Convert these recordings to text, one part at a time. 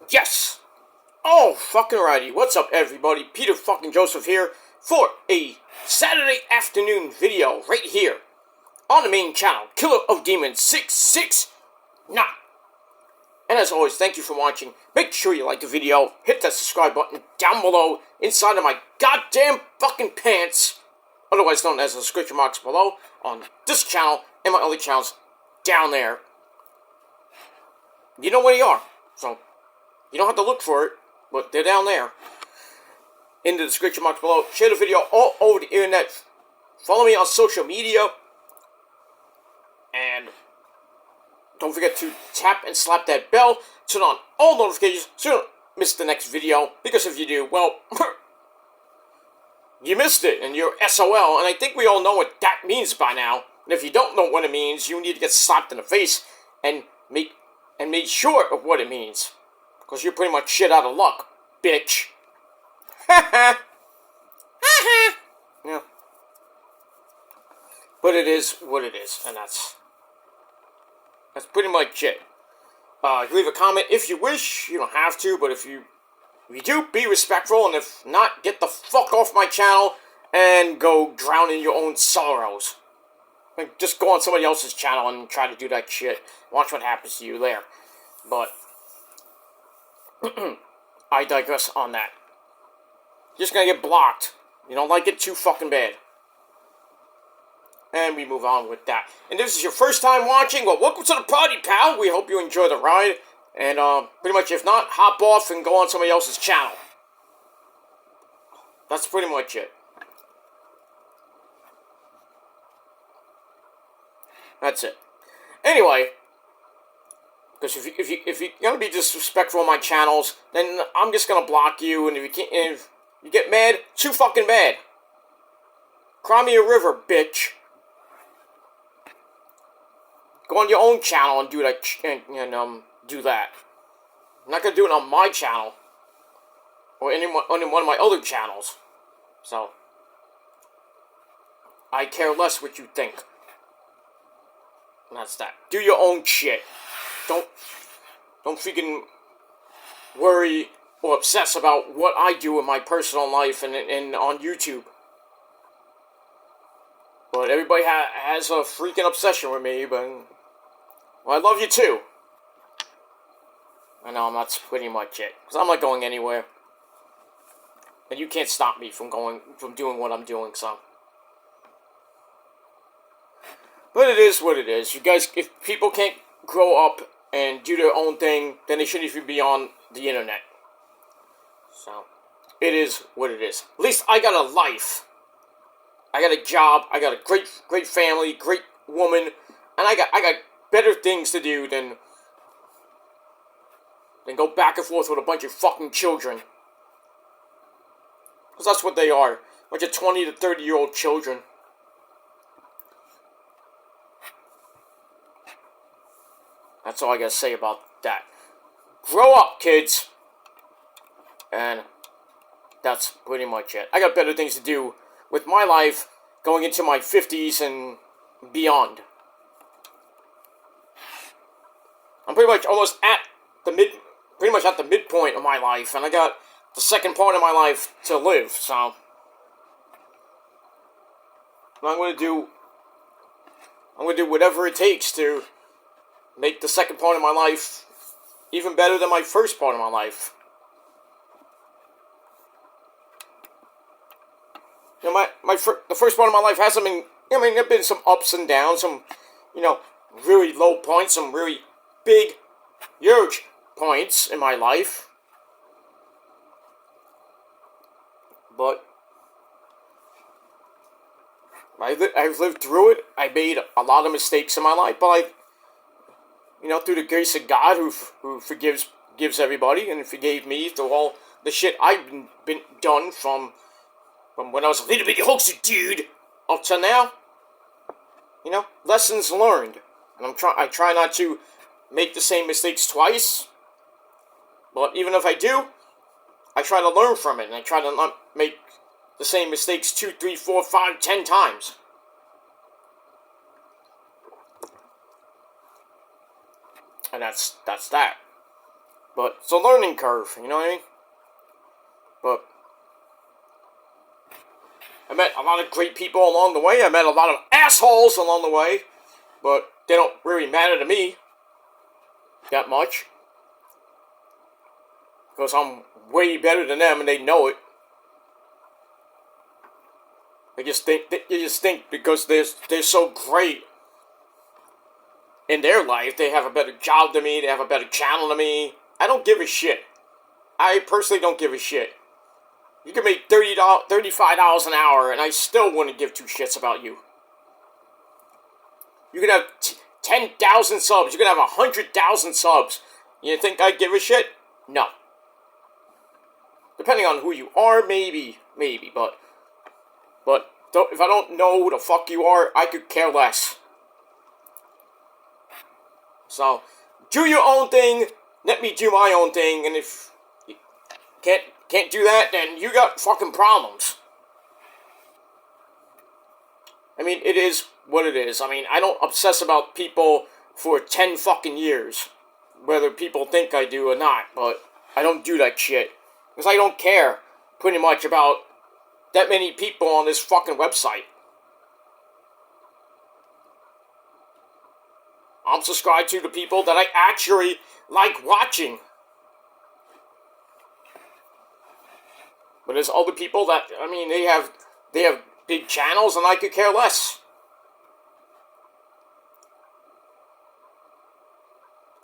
Yes! Oh, fucking righty. What's up, everybody? Peter fucking Joseph here for a Saturday afternoon video right here on the main channel, Killer of Demons 669. And as always, thank you for watching. Make sure you like the video, hit that subscribe button down below, inside of my goddamn fucking pants, otherwise known as the description marks below, on this channel and my other channels down there. You know where they are, so you don't have to look for it, but they're down there in the description box below. Share the video all over the internet. Follow me on social media. And don't forget to tap and slap that bell. Turn on all notifications so you don't miss the next video. Because if you do, well, you missed it and you're SOL. And I think we all know what that means by now. And if you don't know what it means, you need to get slapped in the face and made sure of what it means. Because you're pretty much shit out of luck, bitch. Ha ha. Ha ha. Yeah. But it is what it is, and that's pretty much it. Leave a comment if you wish. You don't have to, but if you do, be respectful, and if not, get the fuck off my channel and go drown in your own sorrows. Like, just go on somebody else's channel and try to do that shit. Watch what happens to you there. But I digress on that. You're just gonna get blocked. You don't like it too fucking bad. And we move on with that. And this is your first time watching, well, welcome to the party, pal. We hope you enjoy the ride. And pretty much, if not, hop off and go on somebody else's channel. That's pretty much it. That's it. Anyway, because if you're gonna be disrespectful on my channels, then I'm just gonna block you. And if you get mad, too fucking bad. Cry me a river, bitch. Go on your own channel and do that, do that. I'm not gonna do it on my channel or on one of my other channels. So I care less what you think. And that's that. Do your own shit. Don't freaking worry or obsess about what I do in my personal life and on YouTube. But everybody has a freaking obsession with me, but well, I love you too. I know, that's pretty much it. Because I'm not going anywhere. And you can't stop me from doing what I'm doing, so. But it is what it is. You guys, if people can't grow up and do their own thing, then they shouldn't even be on the internet. So, it is what it is. At least I got a life. I got a job. I got a great family, great woman, and I got better things to do than go back and forth with a bunch of fucking children. Because that's what they are. A bunch of 20 to 30-year-old children. That's all I gotta say about that. Grow up, kids! And that's pretty much it. I got better things to do with my life going into my 50s and beyond. I'm pretty much almost at the midpoint of my life, and I got the second part of my life to live, so I'm gonna do whatever it takes to make the second part of my life even better than my first part of my life. You know, the first part of my life hasn't been, I mean, there have been some ups and downs, some, really low points, some really big, huge points in my life. But I've lived through it. I made a lot of mistakes in my life, but through the grace of God who gives everybody, and forgave me through all the shit I've been done from when I was a little bitty hoaxer dude up to now. Lessons learned. And I try not to make the same mistakes twice. But even if I do, I try to learn from it, and I try to not make the same mistakes 2, 3, 4, 5, 10 times. And that's that. But it's a learning curve, you know what I mean? But I met a lot of great people along the way. I met a lot of assholes along the way. But they don't really matter to me that much. Because I'm way better than them and they know it. They just think because they're so great in their life, they have a better job than me, they have a better channel than me. I don't give a shit. I personally don't give a shit. You can make $35 an hour and I still wouldn't give two shits about you. You can have 10,000 subs, you can have 100,000 subs. You think I'd give a shit? No. Depending on who you are, maybe, but if I don't know who the fuck you are, I could care less. So, do your own thing, let me do my own thing, and if you can't do that, then you got fucking problems. I mean, it is what it is. I mean, I don't obsess about people for 10 fucking years, whether people think I do or not, but I don't do that shit. Because I don't care, pretty much, about that many people on this fucking website. I'm subscribed to the people that I actually like watching. But there's other people that, I mean, they have big channels and I could care less.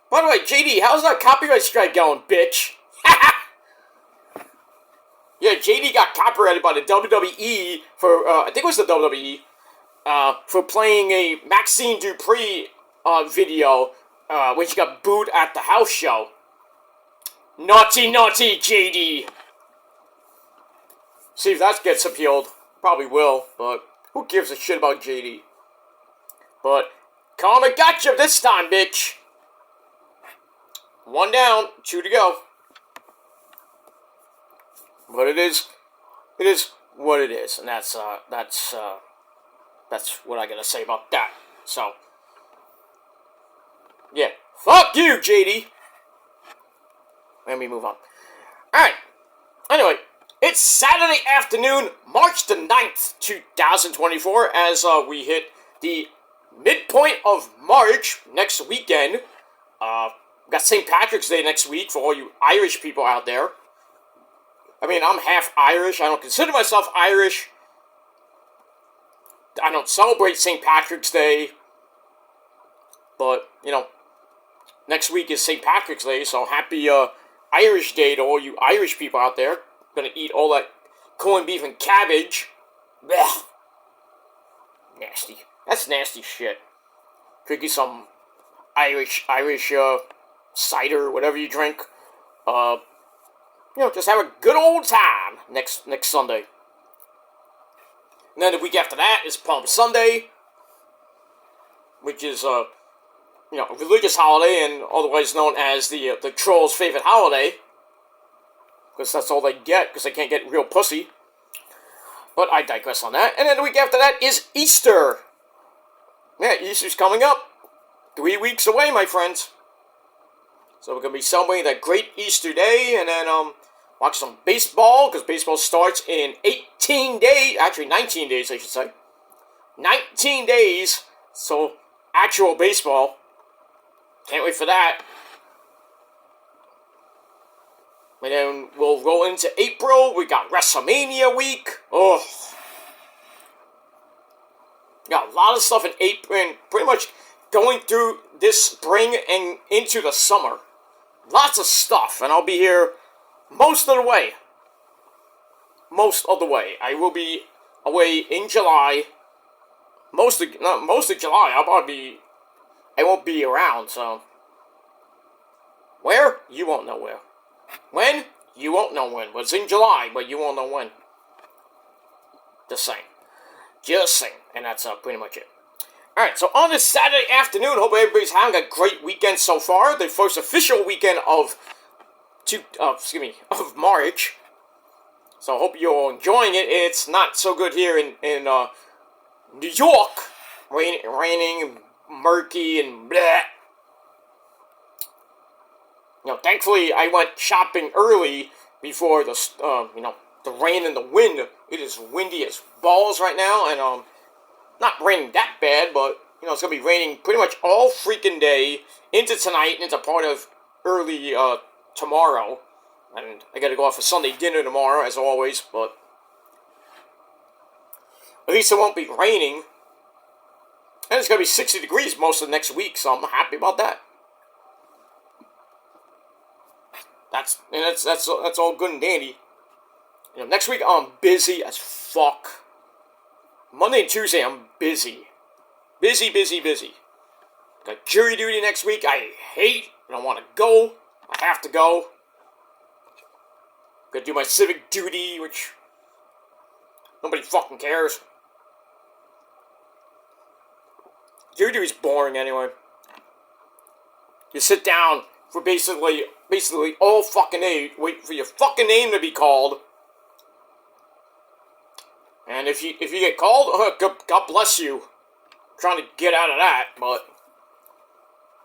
By the way, JD, how's that copyright strike going, bitch? Yeah, JD got copyrighted by the WWE for, I think it was the WWE, for playing a Maxine Dupree video when she got booed at the house show. Naughty, naughty JD. See if that gets appealed. Probably will, but who gives a shit about JD? But karma got you this time, bitch. 1 down, 2 to go. But it is what it is, and that's what I gotta say about that. So, yeah, fuck you, JD. Let me move on. Alright, anyway, it's Saturday afternoon, March the 9th, 2024, as we hit the midpoint of March next weekend. We've got St. Patrick's Day next week for all you Irish people out there. I mean, I'm half Irish. I don't consider myself Irish. I don't celebrate St. Patrick's Day. But, you know, next week is St. Patrick's Day, so happy Irish Day to all you Irish people out there. Gonna eat all that corned beef and cabbage. Blech. Nasty. That's nasty shit. Drinking some Irish cider, whatever you drink. You know, just have a good old time next Sunday. And then the week after that is Palm Sunday, which is a religious holiday and otherwise known as the trolls' favorite holiday, because that's all they get, because they can't get real pussy. But I digress on that. And then the week after that is Easter. Yeah, Easter's coming up. 3 weeks away, my friends. So we're going to be celebrating that great Easter day, and then watch some baseball, because baseball starts in 18 days, actually 19 days, I should say. 19 days, so actual baseball. Can't wait for that. And then we'll roll into April, we got WrestleMania week. Oh. Got a lot of stuff in April, and pretty much going through this spring and into the summer. Lots of stuff, and I'll be here most of the way. Most of the way. I will be away in July. Most of July. I won't be around, so. Where? You won't know where. When? You won't know when. Well, it's in July, but you won't know when. Just saying. Just saying. And that's pretty much it. Alright, so on this Saturday afternoon, hope everybody's having a great weekend so far. The first official weekend of March. So I hope you're all enjoying it. It's not so good here in New York. Raining and murky and bleh. Thankfully I went shopping early before the rain and the wind. It is windy as balls right now, and not raining that bad, but it's gonna be raining pretty much all freaking day into tonight and into part of early tomorrow. And I gotta go out for Sunday dinner tomorrow, as always, but at least it won't be raining. And it's gonna be 60 degrees most of the next week, so I'm happy about that. That's all good and dandy. Next week I'm busy as fuck. Monday and Tuesday I'm busy. Busy. Got jury duty next week. I hate. I don't want to go. I have to go. Gotta do my civic duty, which nobody fucking cares. Jury duty's boring anyway. You sit down for basically all fucking day, wait for your fucking name to be called. And if you get called, God bless you. I'm trying to get out of that, but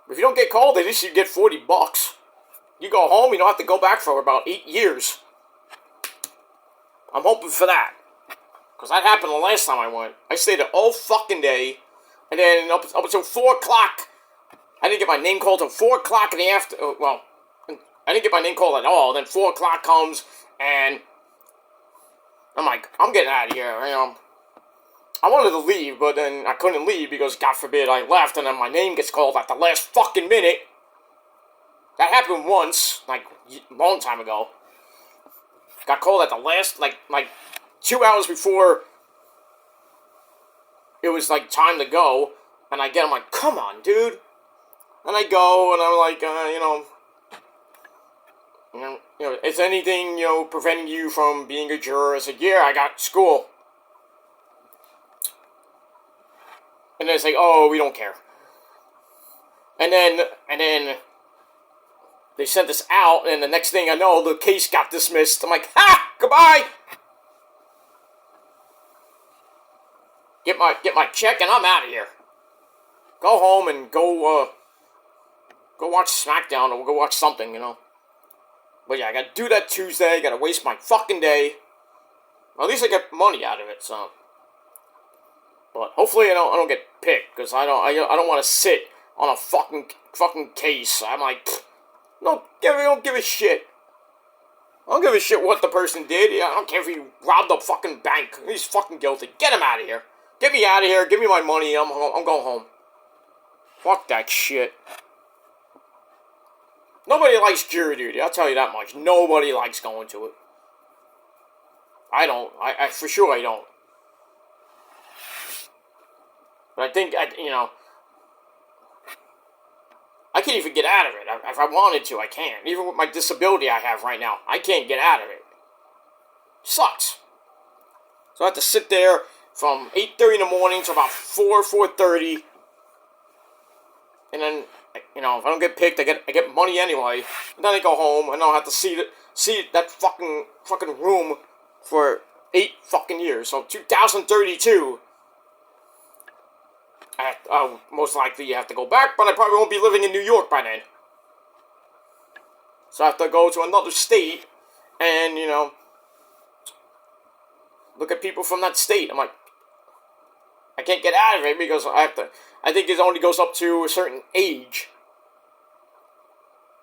if you don't get called, at least you get $40. You go home, you don't have to go back for about 8 years. I'm hoping for that. Because that happened the last time I went. I stayed there all fucking day, and then up until 4 o'clock, I didn't get my name called until 4 o'clock in the after. Well, I didn't get my name called at all. Then 4 o'clock comes, and I'm like, I'm getting out of here. I wanted to leave, but then I couldn't leave because, God forbid, I left, and then my name gets called at the last fucking minute. That happened once, like, a long time ago. Got called at the last, like 2 hours before it was, like, time to go, and I'm like, come on, dude. And I go, and I'm like, is anything, preventing you from being a juror? I said, yeah, I got school. And then it's like, oh, we don't care. And then they sent us out, and the next thing I know, the case got dismissed. I'm like, ha! Goodbye! Get my check, and I'm out of here. Go home and go watch Smackdown, or go watch something, But yeah, I gotta do that Tuesday. I gotta waste my fucking day. Well, at least I get money out of it, so. But hopefully I don't get picked, because I don't want to sit on a fucking case. I'm like, I don't give a shit. I don't give a shit what the person did. I don't care if he robbed a fucking bank. He's fucking guilty. Get him out of here. Get me out of here. Give me my money. I'm going home. Fuck that shit. Nobody likes jury duty. I'll tell you that much. Nobody likes going to it. I don't. I for sure I don't. But I think, I can't even get out of it. If I wanted to, I can't. Even with my disability I have right now, I can't get out of it. Sucks. So I have to sit there from 8:30 in the morning to about 4:30. And then, if I don't get picked, I get money anyway. And then I go home, and I don't have to see that fucking room for 8 fucking years. So 2032. Most likely have to go back, but I probably won't be living in New York by then. So I have to go to another state and, look at people from that state. I'm like, I can't get out of it because I think it only goes up to a certain age.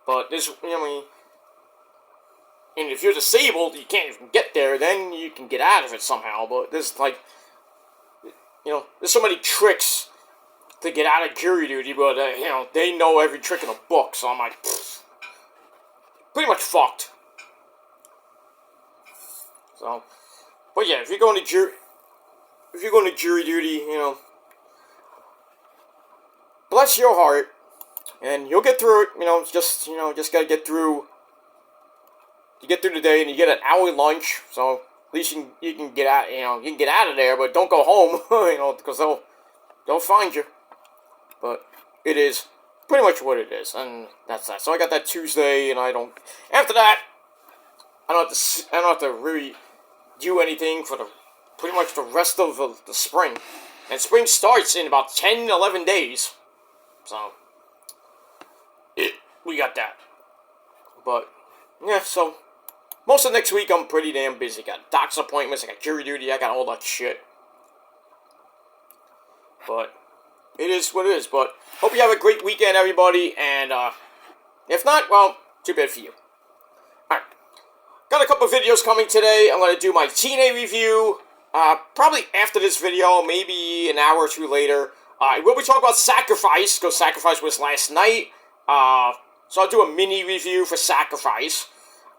But this, and if you're disabled, you can't even get there, then you can get out of it somehow. But there's there's so many tricks to get out of jury duty, but, they know every trick in the book, so I'm like, pretty much fucked. So, but yeah, if you're going to jury duty, bless your heart, and you'll get through it, just gotta get through, you get through the day, and you get an hour lunch, so at least you can get out, you can get out of there, but don't go home, because they'll find you. But it is pretty much what it is, and that's that. So I got that Tuesday, and after that, I don't have to really do anything for pretty much the rest of the spring. And spring starts in about 10, 11 days. So, we got that. But, yeah, so, most of next week I'm pretty damn busy. Got doctor's appointments, I got jury duty, I got all that shit. But, it is what it is. But, hope you have a great weekend, everybody, and, if not, well, too bad for you. Alright. Got a couple videos coming today. I'm going to do my TNA review, probably after this video, maybe an hour or two later. We'll be talking about Sacrifice, because Sacrifice was last night. So I'll do a mini review for Sacrifice.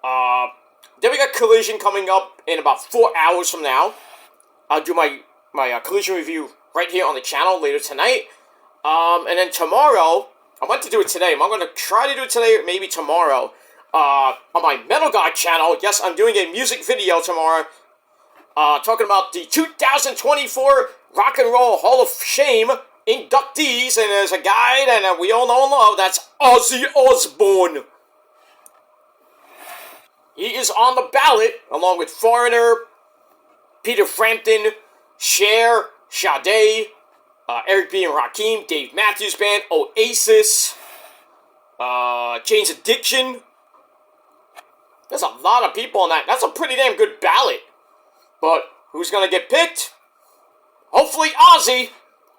Then we got Collision coming up in about 4 hours from now. I'll do my Collision review right here on the channel later tonight. And then tomorrow, I want to do it today. I'm going to try to do it today, or maybe tomorrow. On my Metal God channel, yes, I'm doing a music video tomorrow, talking about the 2024 Rock and Roll Hall of Shame inductees, and there's a guy that we all know and love, that's Ozzy Osbourne. He is on the ballot, along with Foreigner, Peter Frampton, Cher, Sade, Eric B. and Rakim, Dave Matthews Band, Oasis, Jane's Addiction. There's a lot of people on that. That's a pretty damn good ballot. But who's going to get picked? Hopefully Ozzy.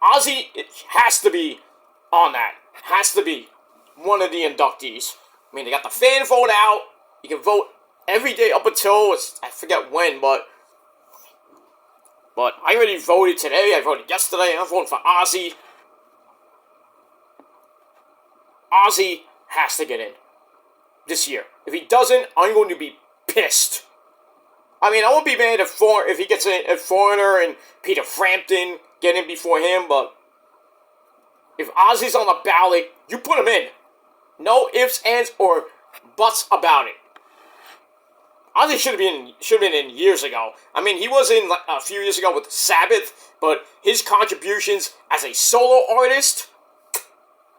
Ozzy, it has to be on that. Has to be one of the inductees. I mean, they got the fan vote out. You can vote every day up until, I forget when, but I already voted today. I voted yesterday. I'm voting for Ozzy. Ozzy has to get in this year. If he doesn't, I'm going to be pissed. I mean, I won't be mad if he gets in, if Foreigner and Peter Frampton get in before him, but if Ozzy's on the ballot, you put him in. No ifs, ands, or buts about it. Ozzy should have been in years ago. I mean, he was in a few years ago with Sabbath, but his contributions as a solo artist,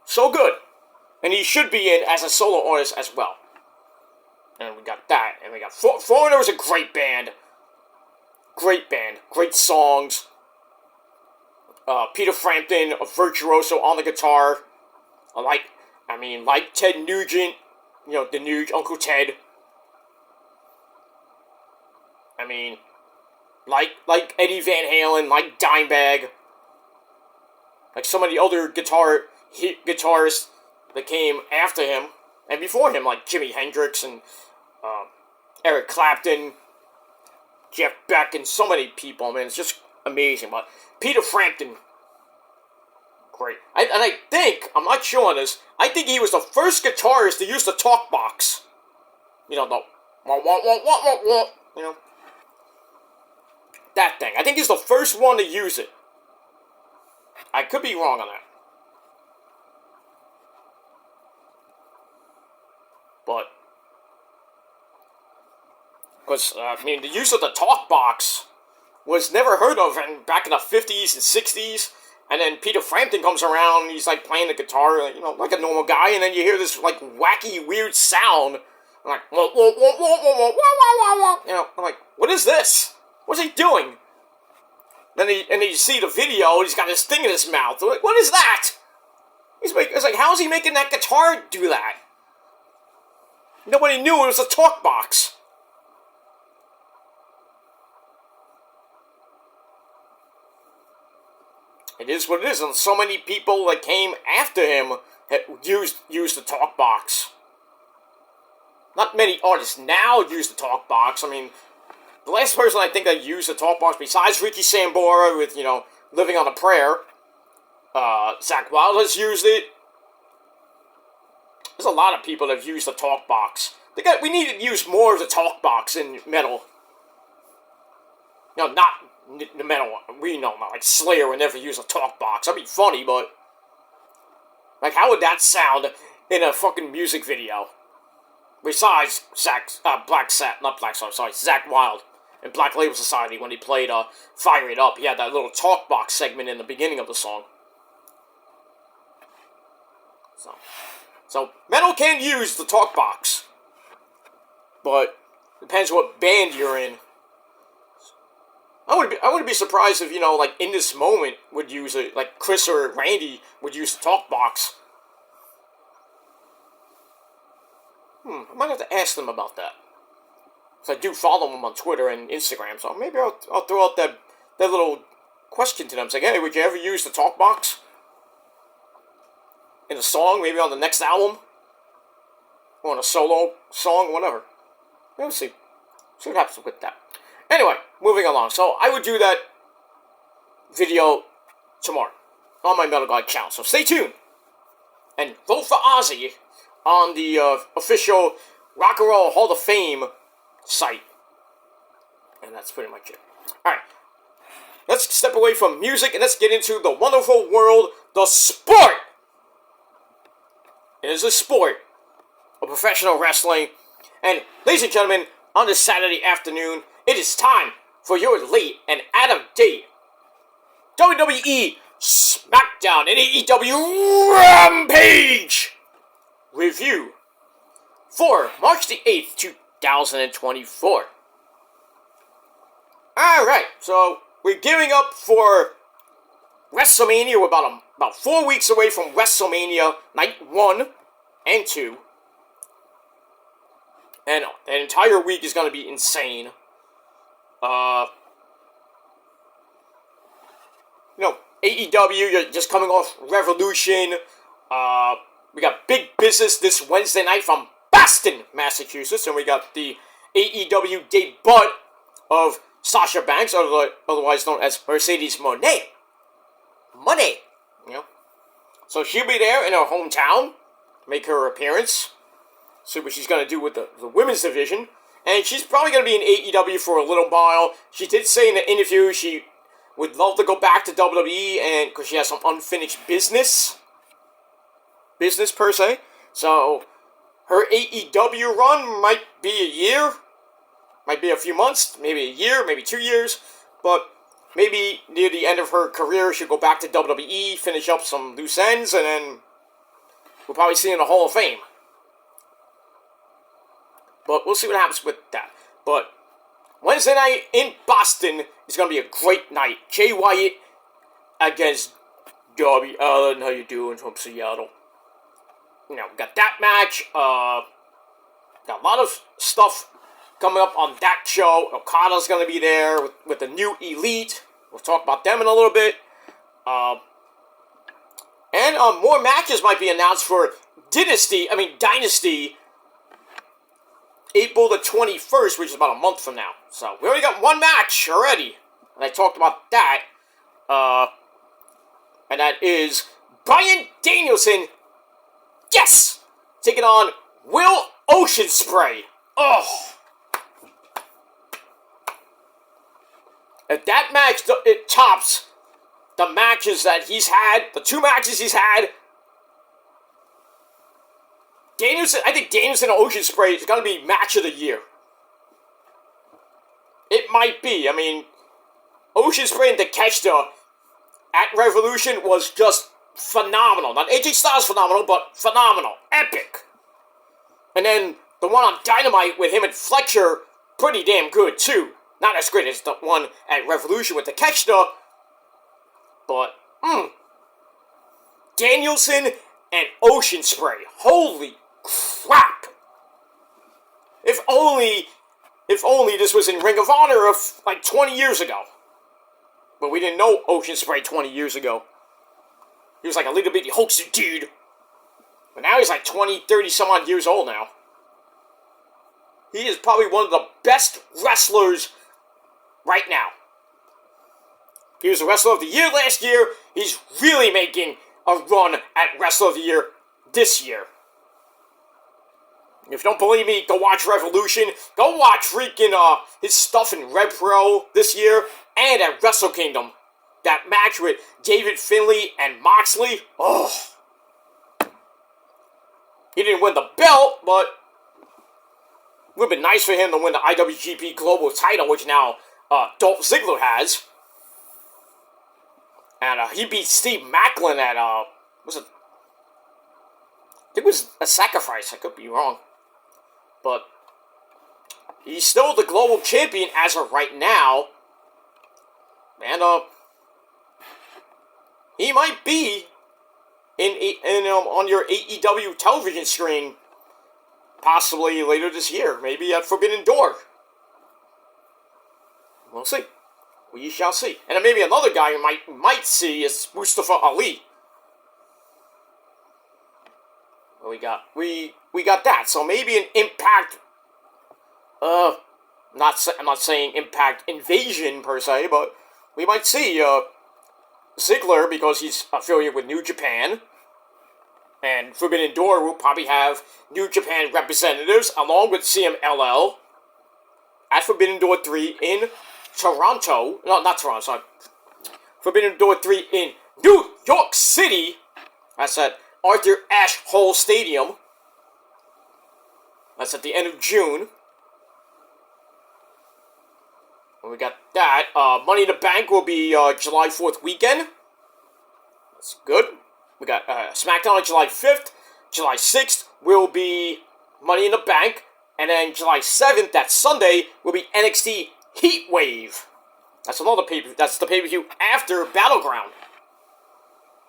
so good. And he should be in as a solo artist as well. And we got that. And we got Foreigner was a great band. Great band. Great songs. Peter Frampton, a virtuoso on the guitar. Like Ted Nugent. You know, the Nuge, Uncle Ted. I mean, like Eddie Van Halen, like Dimebag. Like so many other guitarists that came after him. And before him, like Jimi Hendrix and Eric Clapton, Jeff Beck, and so many people. I mean, it's just amazing. But Peter Frampton, great. And I think, I'm not sure on this, I think he was the first guitarist to use the talk box. You know, the you know, that thing. I think he's the first one to use it. I could be wrong on that. But, because, I mean, the use of the talk box was never heard of back in the 50s and 60s, and then Peter Frampton comes around, and he's, like, playing the guitar, you know, like a normal guy, and then you hear this, like, wacky, weird sound, and like, you know, I'm like, what is this? What's he doing? Then you see the video, he's got this thing in his mouth, like, what is that? It's like, how is he making that guitar do that? Nobody knew it was a talk box. It is what it is, and so many people that came after him used the talk box. Not many artists now use the talk box. I mean, the last person I think that used the talk box, besides Ricky Sambora with, you know, Living on a Prayer, Zakk Wylde has used it. There's a lot of people that have used the talk box. We need to use more of the talk box in metal. No, not the metal. We know, not like Slayer would never use a talk box. That'd be funny, but like, how would that sound in a fucking music video? Besides Zakk Wylde in Black Label Society when he played Fire It Up, he had that little talk box segment in the beginning of the song. So metal can use the talk box, but depends what band you're in. I wouldn't be surprised if, you know, like, In This Moment would use it, like Chris or Randy would use the talk box. I might have to ask them about that. So I do follow them on Twitter and Instagram, so maybe I'll throw out that little question to them. It's like, hey, would you ever use the talk box in a song, maybe on the next album? Or on a solo song, whatever. We'll see. See what happens with that. Anyway, moving along. So I would do that video tomorrow on my Metal God channel. So stay tuned. And vote for Ozzy on the official Rock and Roll Hall of Fame site. And that's pretty much it. Alright. Let's step away from music and let's get into the wonderful world, the sport. It is a sport of professional wrestling. And ladies and gentlemen, on this Saturday afternoon, it is time for your late and out-of-date WWE Smackdown and AEW Rampage review for March the 8th, 2024. Alright, so we're gearing up for WrestleMania. We're about 4 weeks away from WrestleMania Night 1 and 2. And that entire week is going to be insane. AEW, you're just coming off Revolution. We got big business this Wednesday night from Boston, Massachusetts. And we got the AEW debut of Sasha Banks, otherwise known as Mercedes Moné. Money. So she'll be there in her hometown, make her appearance. See what she's going to do with the women's division. And she's probably going to be in AEW for a little while. She did say in the interview she would love to go back to WWE, and because she has some unfinished business per se. So her AEW run might be a year, might be a few months, maybe a year, maybe 2 years. But maybe near the end of her career, she'll go back to WWE, finish up some loose ends, and then we'll probably see her in the Hall of Fame. But we'll see what happens with that. But Wednesday night in Boston is going to be a great night. Jay White against Darby Allin. How you doing from Seattle? We got that match. Got a lot of stuff coming up on that show. Okada's going to be there with the new Elite. We'll talk about them in a little bit. And more matches might be announced for Dynasty. April the 21st, which is about a month from now. So, we already got one match already. And I talked about that. And that is Bryan Danielson. Yes! Taking on Will Oceanspray. Oh! If that match, it tops the matches that he's had, the 2 matches he's had, I think Danielson and Oceanspray is going to be match of the year. It might be. Oceanspray and Takeshita at Revolution was just phenomenal. Not AJ Styles phenomenal, but phenomenal. Epic. And then the one on Dynamite with him and Fletcher, pretty damn good too. Not as great as the one at Revolution with Takeshita, but, Danielson and Oceanspray. Holy crap! If only this was in Ring of Honor of like 20 years ago. But we didn't know Oceanspray 20 years ago. He was like a little bitty hoaxer dude. But now he's like 20, 30 some odd years old now. He is probably one of the best wrestlers right now. He was the Wrestler of the Year last year. He's really making a run at Wrestler of the Year this year. If you don't believe me, go watch Revolution. Go watch freaking his stuff in Red Pro this year and at Wrestle Kingdom. That match with David Finlay and Moxley. Oh. He didn't win the belt, but it would have been nice for him to win the IWGP Global title, which now Dolph Ziggler has. And he beat Steve Macklin at, I think it was a Sacrifice. I could be wrong. But he's still the global champion as of right now. And he might be on your AEW television screen possibly later this year, maybe at Forbidden Door. We'll see. We shall see. And then maybe another guy you might see is Mustafa Ali. Well, we got that. So maybe an Impact. I'm not saying Impact Invasion per se, but we might see Ziggler because he's affiliated with New Japan. And Forbidden Door will probably have New Japan representatives along with CMLL at Forbidden Door 3 in Toronto. No, not Toronto, sorry. Forbidden Door 3 in New York City. That's at Arthur Ashe Hall Stadium. That's at the end of June. And we got that. Money in the Bank will be July 4th weekend. That's good. We got Smackdown on July 5th. July 6th will be Money in the Bank. And then July 7th, that Sunday, will be NXT Heat Wave. That's another pay-per-view. That's the pay-per-view after Battleground.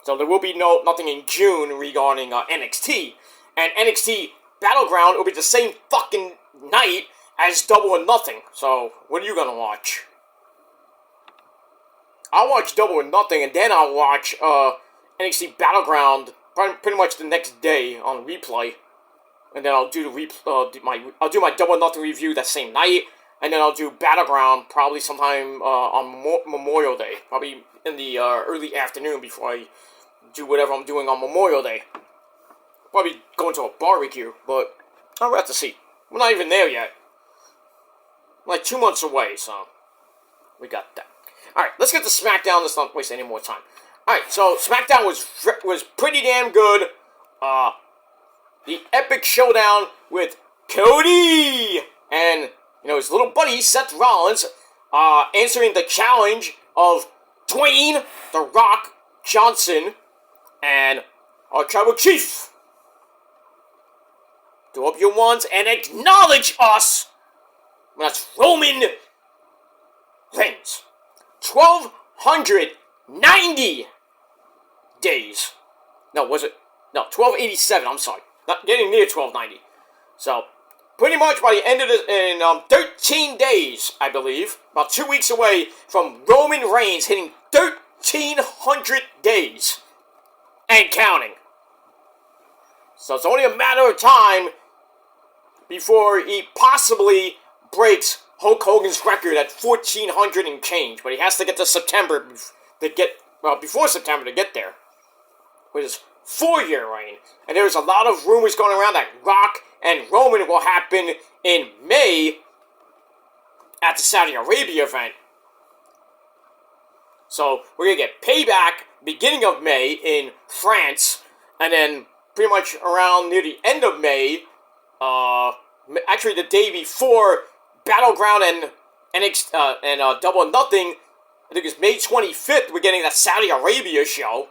So there will be nothing in June regarding NXT. And NXT Battleground will be the same fucking night as Double or Nothing. So, what are you gonna watch? I'll watch Double or Nothing, and then I'll watch NXT Battleground pretty much the next day on replay. And then I'll do I'll do my Double or Nothing review that same night. And then I'll do Battleground probably sometime on Memorial Day. Probably in the early afternoon before I do whatever I'm doing on Memorial Day. Probably going to a barbecue, but I'll have to see. We're not even there yet. Like 2 months away, so we got that. Alright, let's get to SmackDown. Let's not waste any more time. Alright, so SmackDown was pretty damn good. The epic showdown with Cody and his little buddy Seth Rollins answering the challenge of Dwayne The Rock Johnson and our tribal chief. Do up your ones and acknowledge us. That's Roman Reigns. 1,290 days. No, was it? No, 1,287, I'm sorry. Not getting near 1,290. So, pretty much by the end of in 13 days, I believe, about 2 weeks away from Roman Reigns hitting 1,300 days. And counting. So it's only a matter of time before he possibly breaks Hulk Hogan's record at 1,400 and change, but he has to get to September before September to get there, with his 4-year reign. And there's a lot of rumors going around that Rock and Roman will happen in May at the Saudi Arabia event. So we're gonna get Payback beginning of May in France, and then pretty much around near the end of May, actually the day before Battleground and Double or Nothing, I think it's May 25th, we're getting that Saudi Arabia show,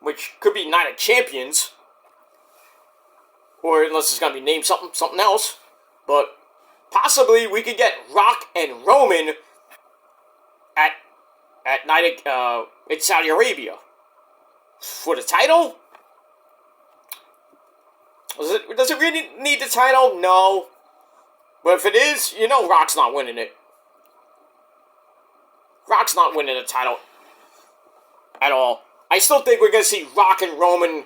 which could be Night of Champions, or unless it's going to be named something else, but possibly we could get Rock and Roman at Night in Saudi Arabia for the title. Does it really need the title? No. But if it is, Rock's not winning it. Rock's not winning the title at all. I still think we're going to see Rock and Roman.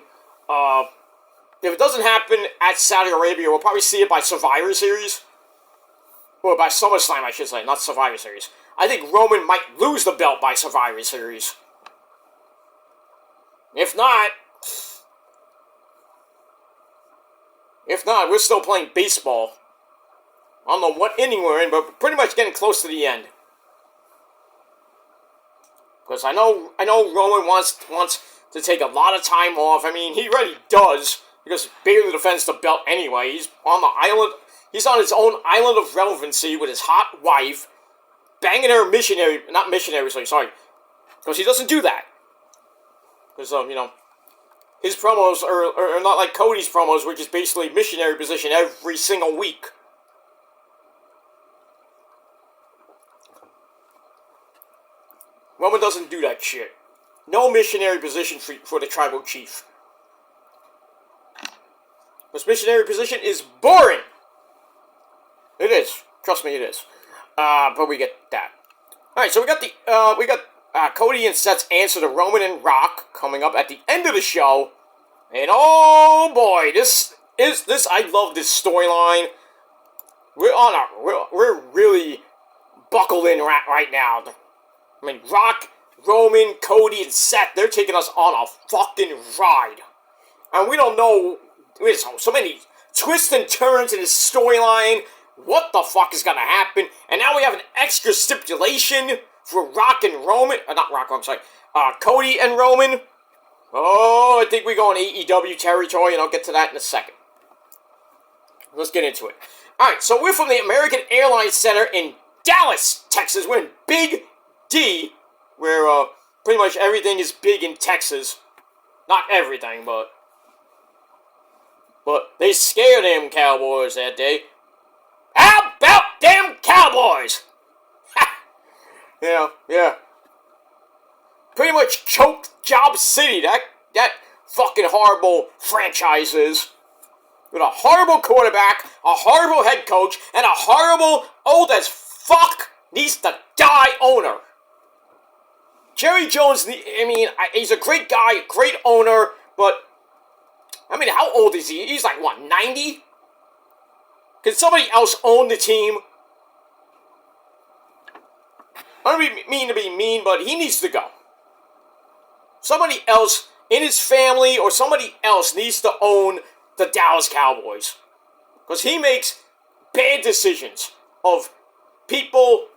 If it doesn't happen at Saudi Arabia, we'll probably see it by Survivor Series. Or by SummerSlam, I should say, not Survivor Series. I think Roman might lose the belt by Survivor Series. If not, we're still playing baseball. I don't know what inning we're in, but we're pretty much getting close to the end. Because I know Roman wants to take a lot of time off. I mean, he already does, because he barely defends the belt anyway. He's on the island. He's on his own island of relevancy with his hot wife, banging her not missionary, sorry. Because he doesn't do that. Because, his promos are not like Cody's promos, which is basically missionary position every single week. Roman doesn't do that shit. No missionary position for the tribal chief. This missionary position is boring. It is. Trust me, it is. But we get that. Alright, so we got Cody and Seth's answer to Roman and Rock coming up at the end of the show. And oh boy, I love this storyline. We're really buckled in right now. I mean, Rock, Roman, Cody, and Seth, they're taking us on a fucking ride. And we don't know, there's so many twists and turns in this storyline. What the fuck is gonna happen? And now we have an extra stipulation for Rock and Roman. Not Rock, I'm sorry. Cody and Roman. Oh, I think we go in AEW territory, and I'll get to that in a second. Let's get into it. Alright, so we're from the American Airlines Center in Dallas, Texas. We're in Big D, where pretty much everything is big in Texas. Not everything, but they scared them Cowboys that day. How about them Cowboys? Yeah. Pretty much choked Job City, that fucking horrible franchise is. With a horrible quarterback, a horrible head coach, and a horrible, old as fuck, needs to die owner. Jerry Jones, he's a great guy, great owner, but, how old is he? He's like, what, 90? Can somebody else own the team? I don't mean to be mean, but he needs to go. Somebody else in his family or somebody else needs to own the Dallas Cowboys. Because he makes bad decisions of people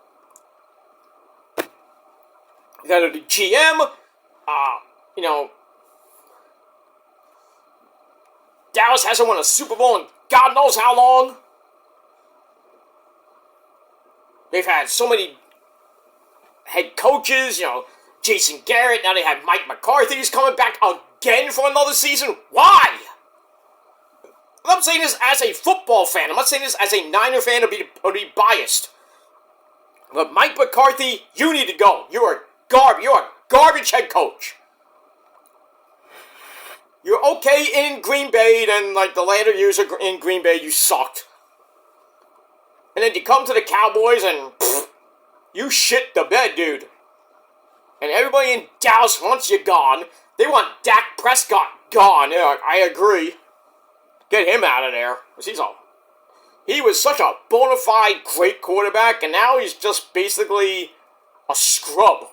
that are the GM, Dallas hasn't won a Super Bowl in God knows how long. They've had so many head coaches, Jason Garrett. Now they have Mike McCarthy who's coming back again for another season. Why? I'm not saying this as a football fan. I'm not saying this as a Niner fan or be biased. But Mike McCarthy, you need to go. You're a garbage head coach. You're okay in Green Bay, then like the later years in Green Bay, you sucked. And then you come to the Cowboys and you shit the bed, dude. And everybody in Dallas wants you gone. They want Dak Prescott gone. Yeah, I agree. Get him out of there. He was such a bona fide great quarterback, and now he's just basically a scrub.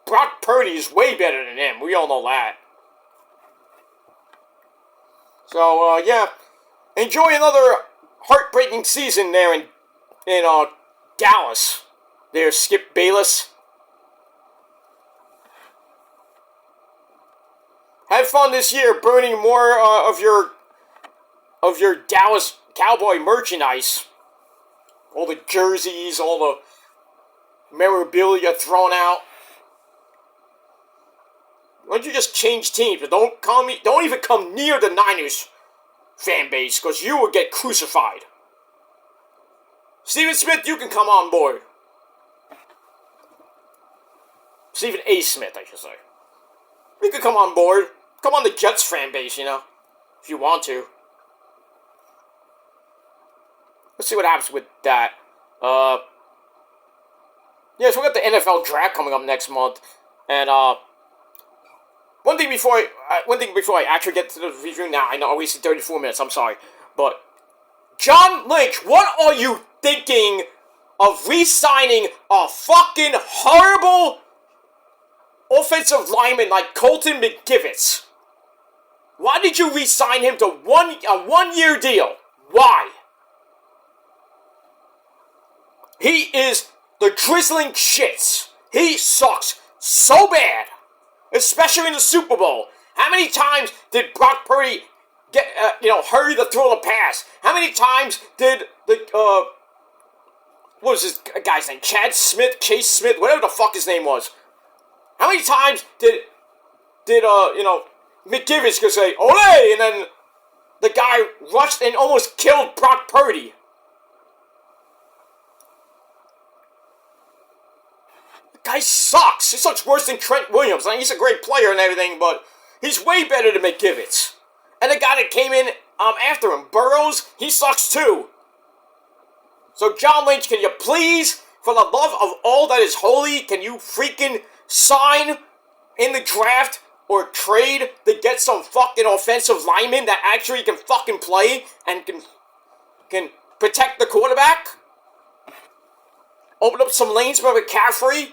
Brock Purdy is way better than him. We all know that. So, yeah. Enjoy another heartbreaking season there in Dallas. There, Skip Bayless. Have fun this year burning more of your Dallas Cowboy merchandise. All the jerseys, all the memorabilia thrown out. Why don't you just change teams? But don't even come near the Niners fan base, because you will get crucified. Stephen Smith, you can come on board. Stephen A. Smith, I should say. You can come on board. Come on the Jets fan base, if you want to. Let's see what happens with that. So we got the NFL draft coming up next month, and one thing before I actually get to the review now, I know I wasted 34 minutes, I'm sorry, but John Lynch, what are you thinking of re-signing a fucking horrible offensive lineman like Colton McGivens? Why did you re-sign him to a one-year deal? Why? He is the drizzling shits. He sucks so bad, especially in the Super Bowl. How many times did Brock Purdy hurry to throw the pass? How many times did what was this guy's name? Chase Smith, whatever the fuck his name was. How many times did McGivens could say, "Olé!" and then the guy rushed and almost killed Brock Purdy? The guy sucks. He sucks worse than Trent Williams. I mean, he's a great player and everything, but he's way better than McGivens. And the guy that came in after him, Burroughs, he sucks too. So John Lynch, can you please, for the love of all that is holy, can you freaking sign in the draft or trade to get some fucking offensive lineman that actually can fucking play and can protect the quarterback? Open up some lanes for McCaffrey?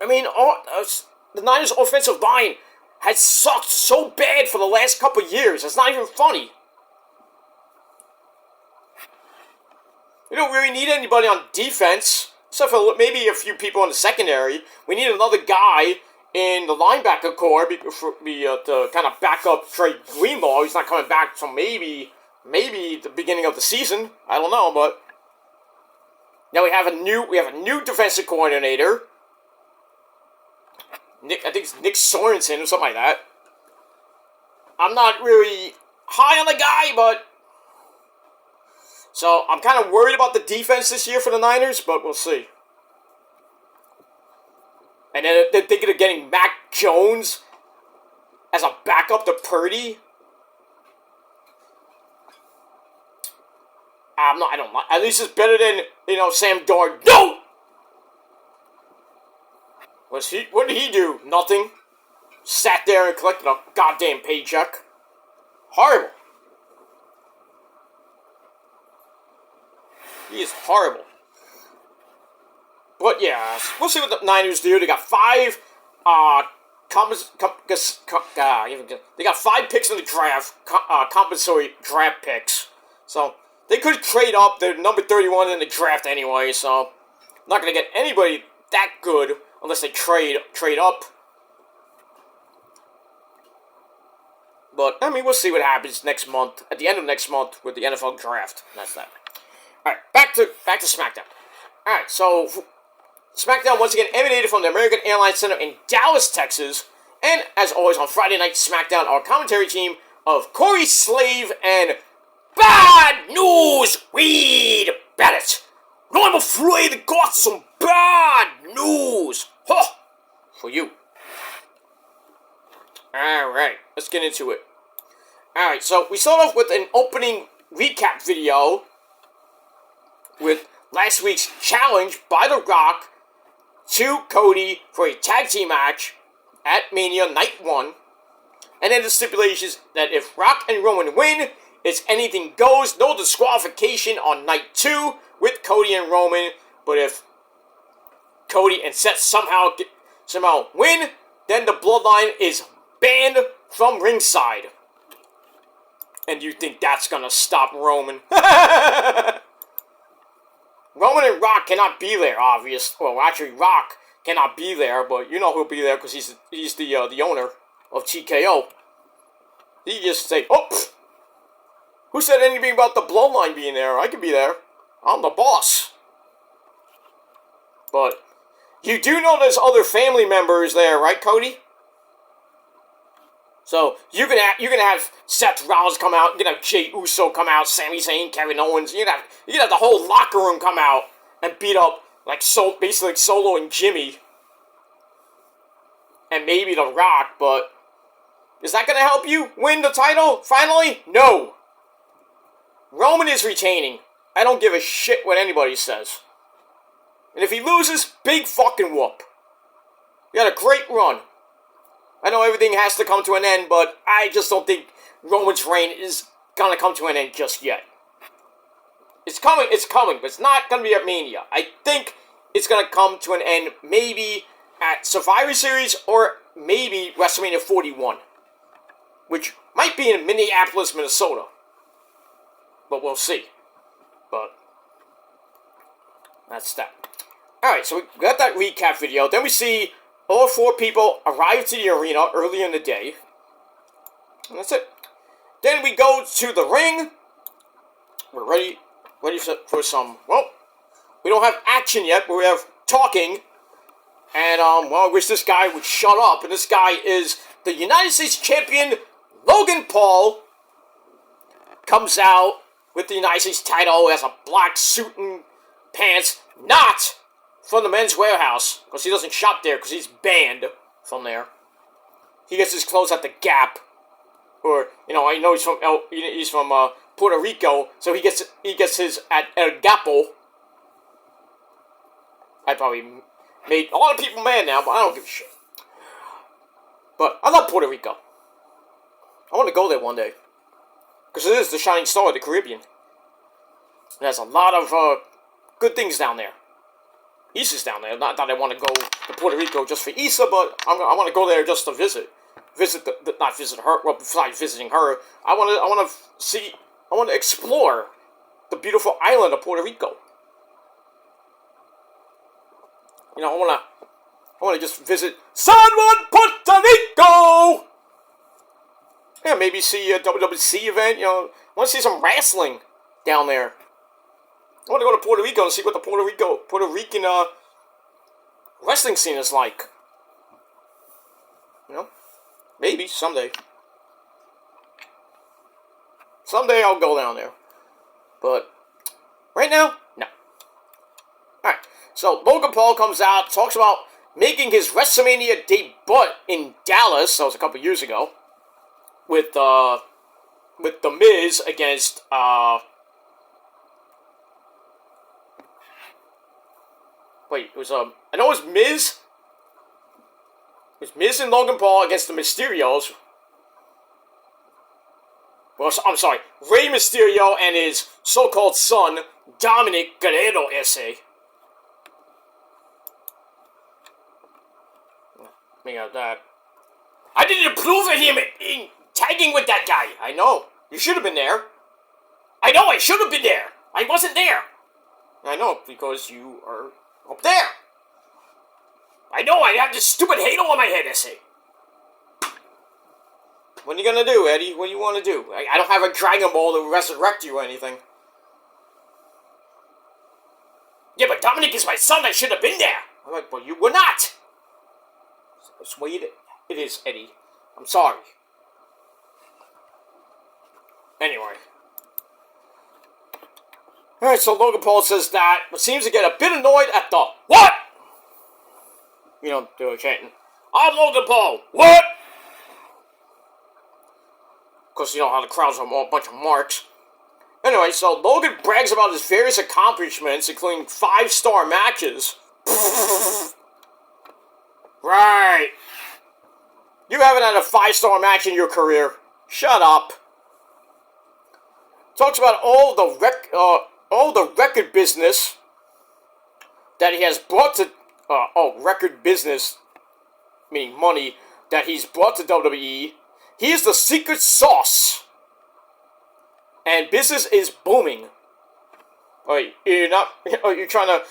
I mean, the Niners' offensive line has sucked so bad for the last couple of years. It's not even funny. We don't really need anybody on defense, except for maybe a few people in the secondary. We need another guy in the linebacker core to kind of back up Trey Greenlaw. He's not coming back until maybe the beginning of the season. I don't know, but now we have a new defensive coordinator. I think it's Nick Sorensen or something like that. I'm not really high on the guy, but so I'm kind of worried about the defense this year for the Niners, but we'll see. And then they're thinking of getting Mac Jones as a backup to Purdy. I don't like. At least it's better than Sam Darnold. No. What did he do? Nothing. Sat there and collected a goddamn paycheck. Horrible. He is horrible. But yeah, we'll see what the Niners do. They got 5 they got 5 picks in the draft, compensatory draft picks. So they could trade up. They're number 31 in the draft anyway, so not going to get anybody that good unless they trade up. But, I mean, we'll see what happens next month, at the end of next month with the NFL draft. That's that. Alright, back to SmackDown. Alright, so SmackDown once again emanated from the American Airlines Center in Dallas, Texas. And, as always, on Friday Night SmackDown, our commentary team of Corey Slave and Bad News Reed Bennett. No, I'm afraid I got some bad news. Huh, for you. Alright, let's get into it. Alright, so we start off with an opening recap video with last week's challenge by The Rock to Cody for a tag team match at Mania Night 1. And then the stipulations that if Rock and Roman win, it's anything goes, no disqualification on Night 2 with Cody and Roman. But if Cody and Seth somehow win, then the Bloodline is banned from ringside. And you think that's gonna stop Roman? Roman and Rock cannot be there, obviously. Well, actually, Rock cannot be there, but you know he'll be there because he's the owner of TKO. He just say, "Oh, who said anything about the Bloodline being there? I could be there. I'm the boss." But you do know there's other family members there, right, Cody? So you're gonna have Seth Rollins come out. You're gonna have Jey Uso come out. Sami Zayn, Kevin Owens. You're gonna have the whole locker room come out and beat up basically Solo and Jimmy, and maybe The Rock. But is that gonna help you win the title finally? No. Roman is retaining. I don't give a shit what anybody says. And if he loses, big fucking whoop. We had a great run. I know everything has to come to an end, but I just don't think Roman's reign is gonna come to an end just yet. It's coming, but it's not gonna be at Mania. I think it's gonna come to an end maybe at Survivor Series or maybe WrestleMania 41, which might be in Minneapolis, Minnesota. But we'll see. But that's that. Alright, so we got that recap video. Then we see all 4 people arrive to the arena earlier in the day. And that's it. Then we go to the ring. We're ready for some, well, we don't have action yet, but we have talking. And, well, I wish this guy would shut up. And this guy is the United States Champion, Logan Paul. Comes out with the United States title as a black suit and pants, not from the Men's Warehouse, because he doesn't shop there, because he's banned from there. he gets his clothes at the Gap, or I know he's from Puerto Rico, so he gets his at El Gapo. I probably made a lot of people mad now, but I don't give a shit. But I love Puerto Rico. I want to go there one day. Because it is the shining star of the Caribbean. There's a lot of good things down there. Issa's down there. Not that I want to go to Puerto Rico just for Issa, but I want to go there just to visit. Not visit her. Well, besides visiting her, I want to explore the beautiful island of Puerto Rico. I want to just visit San Juan, Puerto Rico. Yeah, maybe see a WWC event. I want to see some wrestling down there. I want to go to Puerto Rico and see what the Puerto Rican wrestling scene is like. Maybe someday. Someday I'll go down there. But right now, no. Alright, so Logan Paul comes out, talks about making his WrestleMania debut in Dallas. That was a couple years ago. With The Miz against, wait, it was, I know it was Miz. It was Miz and Logan Paul against the Mysterios. Well, I'm sorry, Rey Mysterio and his so-called son, Dominic Guerrero S.A. Me got that. I didn't approve of him in tagging with that guy. I know. You should have been there. I know, I should have been there. I wasn't there. I know, because you are up there. I know, I have this stupid halo on my head, S.A. What are you gonna do, Eddie? What do you want to do? I don't have a Dragon Ball to resurrect you or anything. Yeah, but Dominic is my son. I should have been there. I'm like, but you were not. That's the way it is, Eddie. I'm sorry. Anyway. Alright, so Logan Paul says that, but seems to get a bit annoyed at the what? Do a chanting. I'm Logan Paul. What? Because you know how the crowds are all a bunch of marks. Anyway, so Logan brags about his various accomplishments, including 5-star matches. Right. You haven't had a 5-star match in your career. Shut up. Talks about all the record business that he has brought to record business, meaning money, that he's brought to WWE. He is the secret sauce, and business is booming. Are you trying to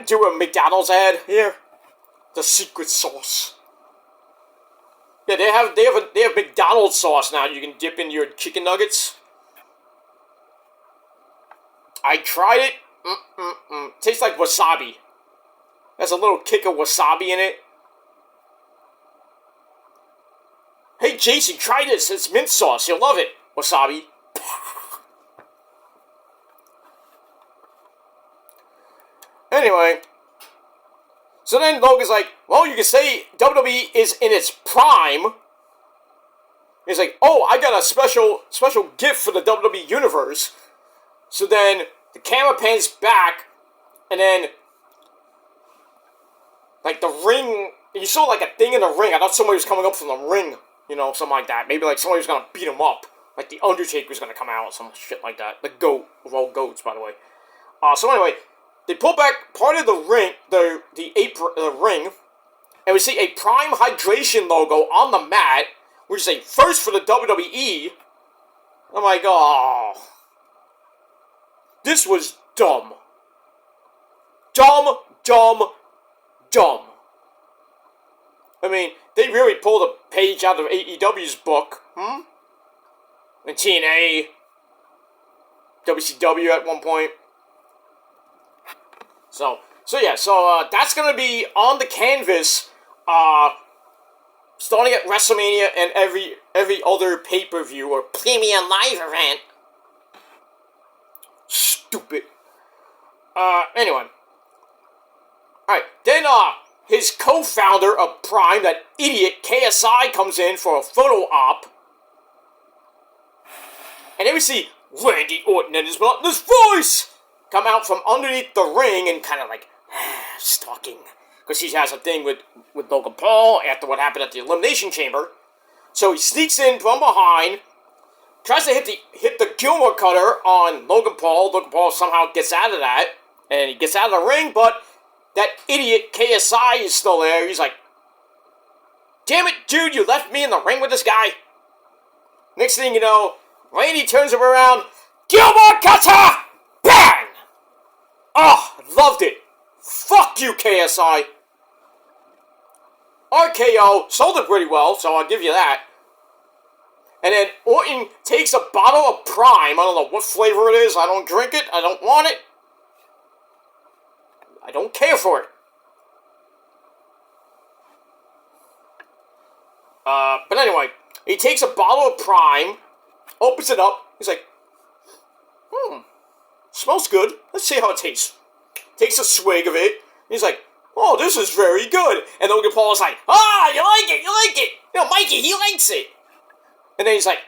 do a McDonald's ad here? The secret sauce. Yeah, they have McDonald's sauce now. You can dip in your chicken nuggets. I tried it. Tastes like wasabi. There's a little kick of wasabi in it. Hey, Jason, try this. It's mint sauce. You'll love it. Wasabi. Anyway. So then Logan's like, well, you can say WWE is in its prime. He's like, oh, I got a special gift for the WWE Universe. So then the camera pans back, and then like the ring, you saw like a thing in the ring. I thought somebody was coming up from the ring, something like that. Maybe like somebody was gonna beat him up, like the Undertaker was gonna come out, some shit like that. The goat of all goats, by the way. So anyway, they pull back part of the ring, the ring, and we see a Prime Hydration logo on the mat, which is a first for the WWE. I'm like, oh, this was dumb. Dumb. I mean, they really pulled a page out of AEW's book, And TNA, WCW at one point. So that's gonna be on the canvas, starting at WrestleMania and every other pay-per-view or premium live event. Stupid. Anyway. Alright, then, his co-founder of Prime, that idiot KSI, comes in for a photo op. And then we see Randy Orton and his monotonous voice come out from underneath the ring and kind of like stalking. Because he has a thing with Logan Paul after what happened at the Elimination Chamber. So he sneaks in from behind, tries to hit the Gilmore Cutter on Logan Paul. Logan Paul somehow gets out of that, and he gets out of the ring, but that idiot KSI is still there. He's like, damn it, dude, you left me in the ring with this guy. Next thing you know, Randy turns him around, Gilmore Cutter! Bang! Oh, loved it. Fuck you, KSI. RKO sold it pretty well, so I'll give you that. And then Orton takes a bottle of Prime. I don't know what flavor it is. I don't drink it. I don't want it. I don't care for it. But anyway, he takes a bottle of Prime, opens it up. He's like, smells good. Let's see how it tastes. Takes a swig of it. He's like, oh, this is very good. And Logan Paul is like, you like it, you like it. You know, Mikey, he likes it. And then he's like,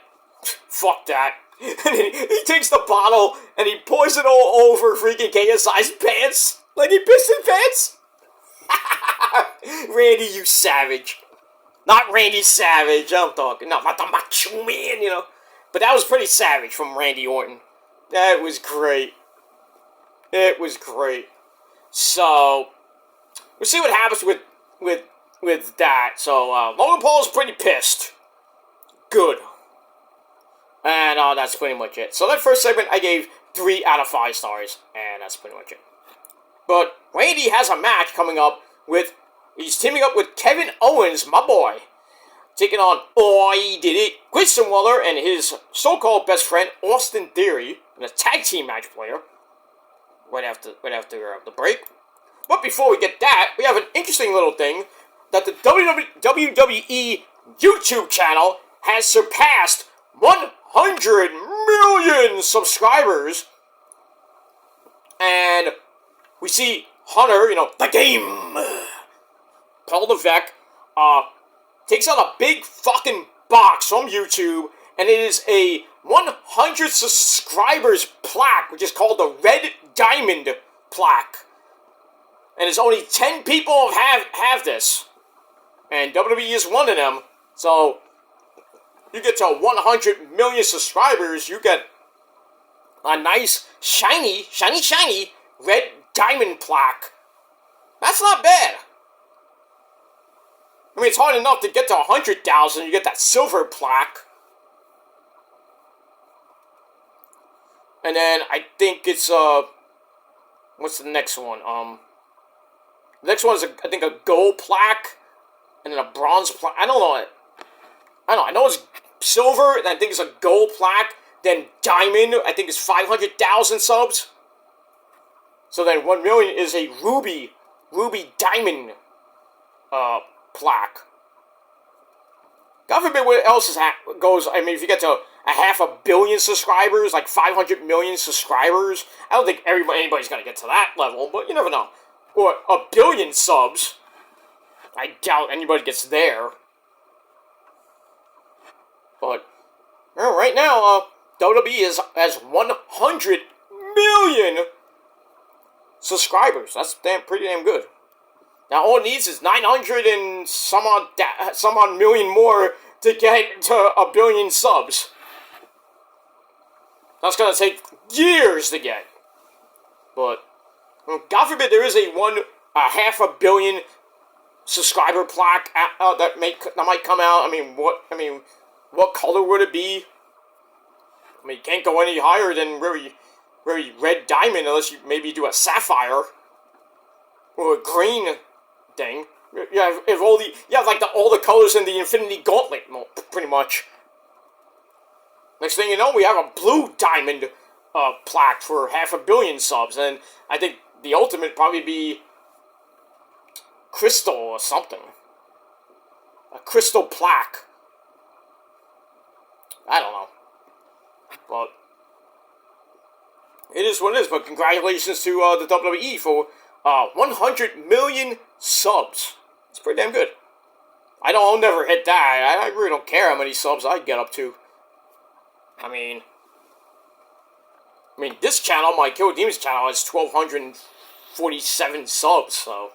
fuck that. And then he takes the bottle and he pours it all over freaking KSI's pants. Like he pissed in pants. Randy, you savage. Not Randy Savage, I'm talking. No, not the Macho Man, you know. But that was pretty savage from Randy Orton. That was great. It was great. So, we'll see what happens with that. So, Logan Paul is pretty pissed. Good. And that's pretty much it. So that first segment I gave 3 out of 5 stars. And that's pretty much it. But Randy has a match coming up with... He's teaming up with Kevin Owens, my boy. Taking on He Did It, Grayson Waller, and his so-called best friend, Austin Theory. And a tag team match player. Right after the break. But before we get that, we have an interesting little thing. That the WWE YouTube channel has surpassed 100 million subscribers. And we see Hunter, you know, the game. Paul Levesque takes out a big fucking box from YouTube, and it is a 100 subscribers plaque, which is called the Red Diamond plaque. And it's only 10 people have this. And WWE is one of them. So, you get to 100 million subscribers, you get a nice, shiny Red Diamond plaque. That's not bad. I mean, it's hard enough to get to 100,000, you get that silver plaque. And then, I think it's, what's the next one? The next one is, I think, a gold plaque, and then a bronze plaque. I don't know. I know it's silver, and I think it's a gold plaque. Then diamond, I think it's 500,000 subs. So then 1 million is a ruby diamond, plaque. God forbid what else goes. I mean, if you get to a 500 million subscribers, like 500 million subscribers, I don't think anybody's gonna get to that level, but you never know. Or 1 billion subs, I doubt anybody gets there. But right now, WWE has 100 million subscribers. That's pretty damn good. Now all it needs is 900 and some odd million more to get to 1 billion subs. That's gonna take years to get. But God forbid there is a 500 million subscriber plaque that might come out. I mean, what color would it be? I mean, you can't go any higher than very red diamond unless you maybe do a sapphire or a green thing. You have all the colors in the Infinity Gauntlet, pretty much. Next thing you know, we have a blue diamond plaque for 500 million subs, and I think the ultimate probably be crystal or something. A crystal plaque. I don't know. But it is what it is. But congratulations to the WWE for 100 million subs. It's pretty damn good. I'll never hit that. I really don't care how many subs I get up to. I mean, this channel, my Kill Demons channel, has 1,247 subs, so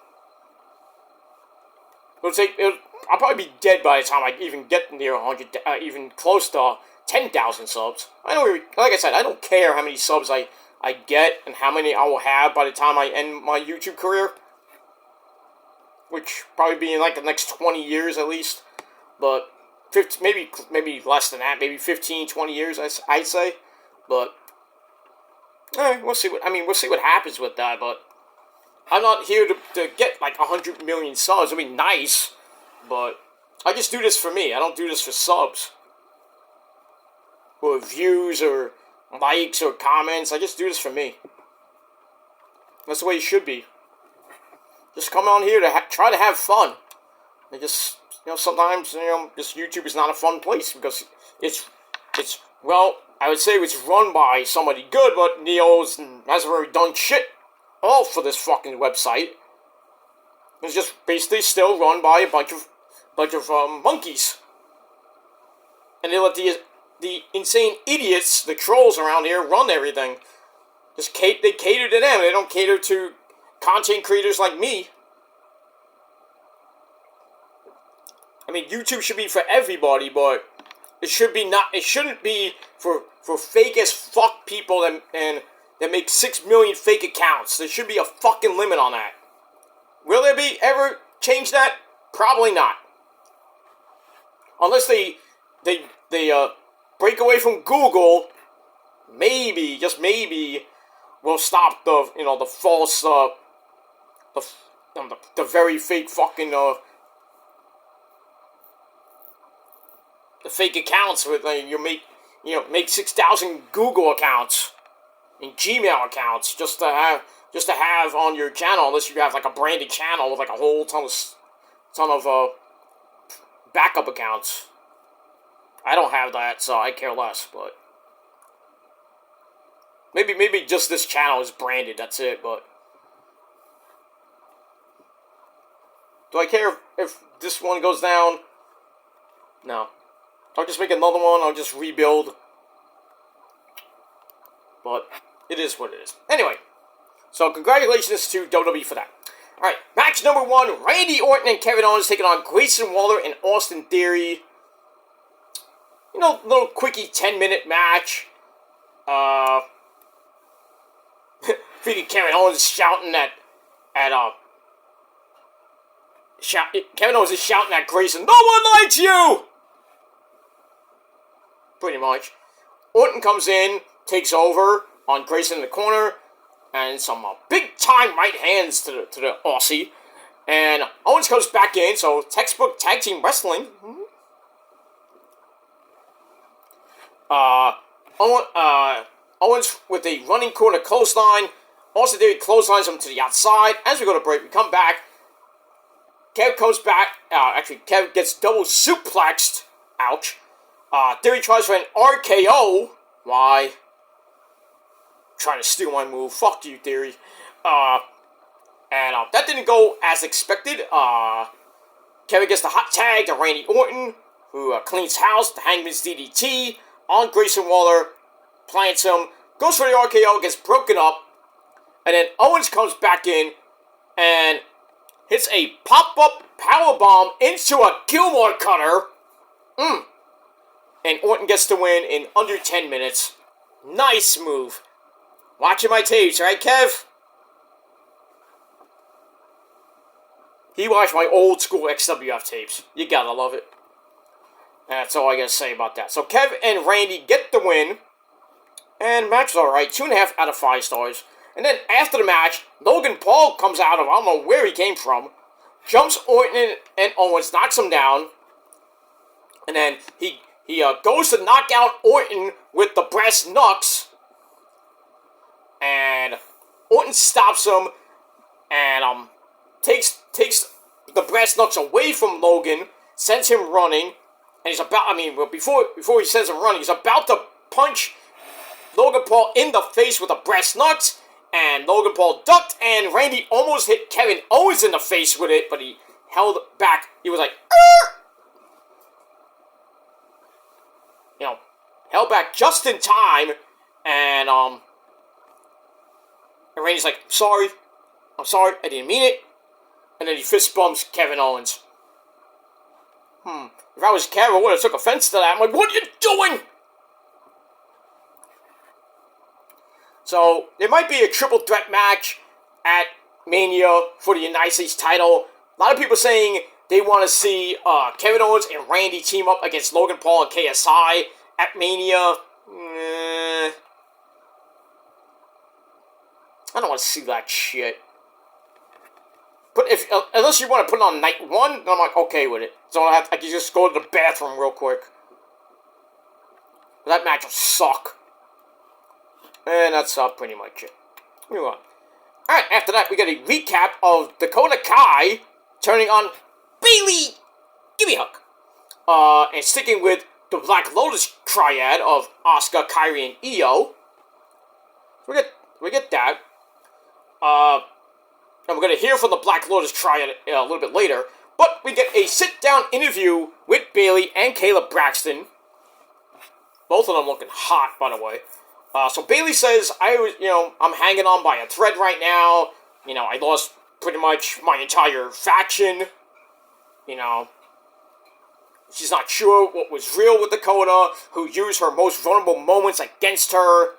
I'll probably be dead by the time I even get near 100, even close to 10,000 subs. Like I said, I don't care how many subs I get and how many I will have by the time I end my YouTube career, which probably be in like the next 20 years at least, but 50, maybe less than that, maybe 15, 20 years, I'd say, but we'll see what happens with that, but I'm not here to get like 100 million subs. It'd be nice, but I just do this for me. I don't do this for subs, or views, or likes, or comments. I just do this for me. That's the way it should be. Just come on here to try to have fun. And just, sometimes, this YouTube is not a fun place because it's well, I would say it's run by somebody good, but Neo's hasn't really done shit all for this fucking website. It's just basically still run by a bunch of monkeys. And they let the insane idiots, the trolls around here, run everything. They cater to them. They don't cater to content creators like me. YouTube should be for everybody, but it shouldn't be for fake as fuck people that make 6 million fake accounts. There should be a fucking limit on that. Will there be ever change that? Probably not. Unless they break away from Google, maybe, just maybe, we'll stop the false, the very fake fucking, the fake accounts with, make 6,000 Google accounts and Gmail accounts just to have on your channel, unless you have like a branded channel with like a whole ton of backup accounts. I don't have that, so I care less, but maybe just this channel is branded, that's it, but do I care if this one goes down? No. I'll just make another one, I'll just rebuild. But it is what it is. Anyway, so congratulations to WWE for that. Alright, match number 1, Randy Orton and Kevin Owens taking on Grayson Waller and Austin Theory. Little quickie 10-minute match. Freaking Kevin Owens shouting Kevin Owens is shouting at Grayson, "No one likes you!" Pretty much. Orton comes in, takes over on Grayson in the corner, and some big-time right hands to the Aussie. And Owens comes back in, so textbook tag team wrestling. Owens with a running corner clothesline. Austin Theory clotheslines him to the outside. As we go to break, we come back. Kev comes back. Kev gets double suplexed. Ouch. Theory tries for an RKO. Why? Trying to steal my move. Fuck you, Theory. That didn't go as expected. Kevin gets the hot tag to Randy Orton, who cleans house, the Hangman's DDT on Grayson Waller, plants him, goes for the RKO, gets broken up, and then Owens comes back in and hits a pop-up powerbomb into a Gilmore cutter. And Orton gets the win in under 10 minutes. Nice move. Watching my tapes, right, Kev? He watched my old school XWF tapes. You gotta love it. That's all I gotta say about that. So Kev and Randy get the win. And match is alright. 2.5 out of 5 stars. And then after the match, Logan Paul comes out of, I don't know where he came from, jumps Orton and Owens, knocks him down. And then he goes to knock out Orton with the brass knucks. And Orton stops him and takes the brass knucks away from Logan, sends him running, and he's about, before he sends him running, he's about to punch Logan Paul in the face with the brass knucks, And Logan Paul ducked, and Randy almost hit Kevin Owens in the face with it, but he held back. He was like, "Arr!" You know, held back just in time, and Randy's like, I'm sorry, I didn't mean it. And then he fist bumps Kevin Owens. If I was Kevin, I would have took offense to that. I'm like, what are you doing? So, there might be a triple threat match at Mania for the United States title. A lot of people saying they want to see Kevin Owens and Randy team up against Logan Paul and KSI at Mania. I don't want to see that shit. But unless you want to put it on night one, then I'm like, okay with it. So I can just go to the bathroom real quick. But that match will suck. And that's pretty much it. Move on. Alright, after that, we got a recap of Dakota Kai turning on Bayley. Give me a hug. And sticking with the Black Lotus triad of Asuka, Kairi, and Io. We get that. And we're going to hear from the Black Lotus triad a little bit later. But we get a sit-down interview with Bayley and Kayla Braxton. Both of them looking hot, by the way. So Bayley says, I'm hanging on by a thread right now. I lost pretty much my entire faction. She's not sure what was real with Dakota, who used her most vulnerable moments against her.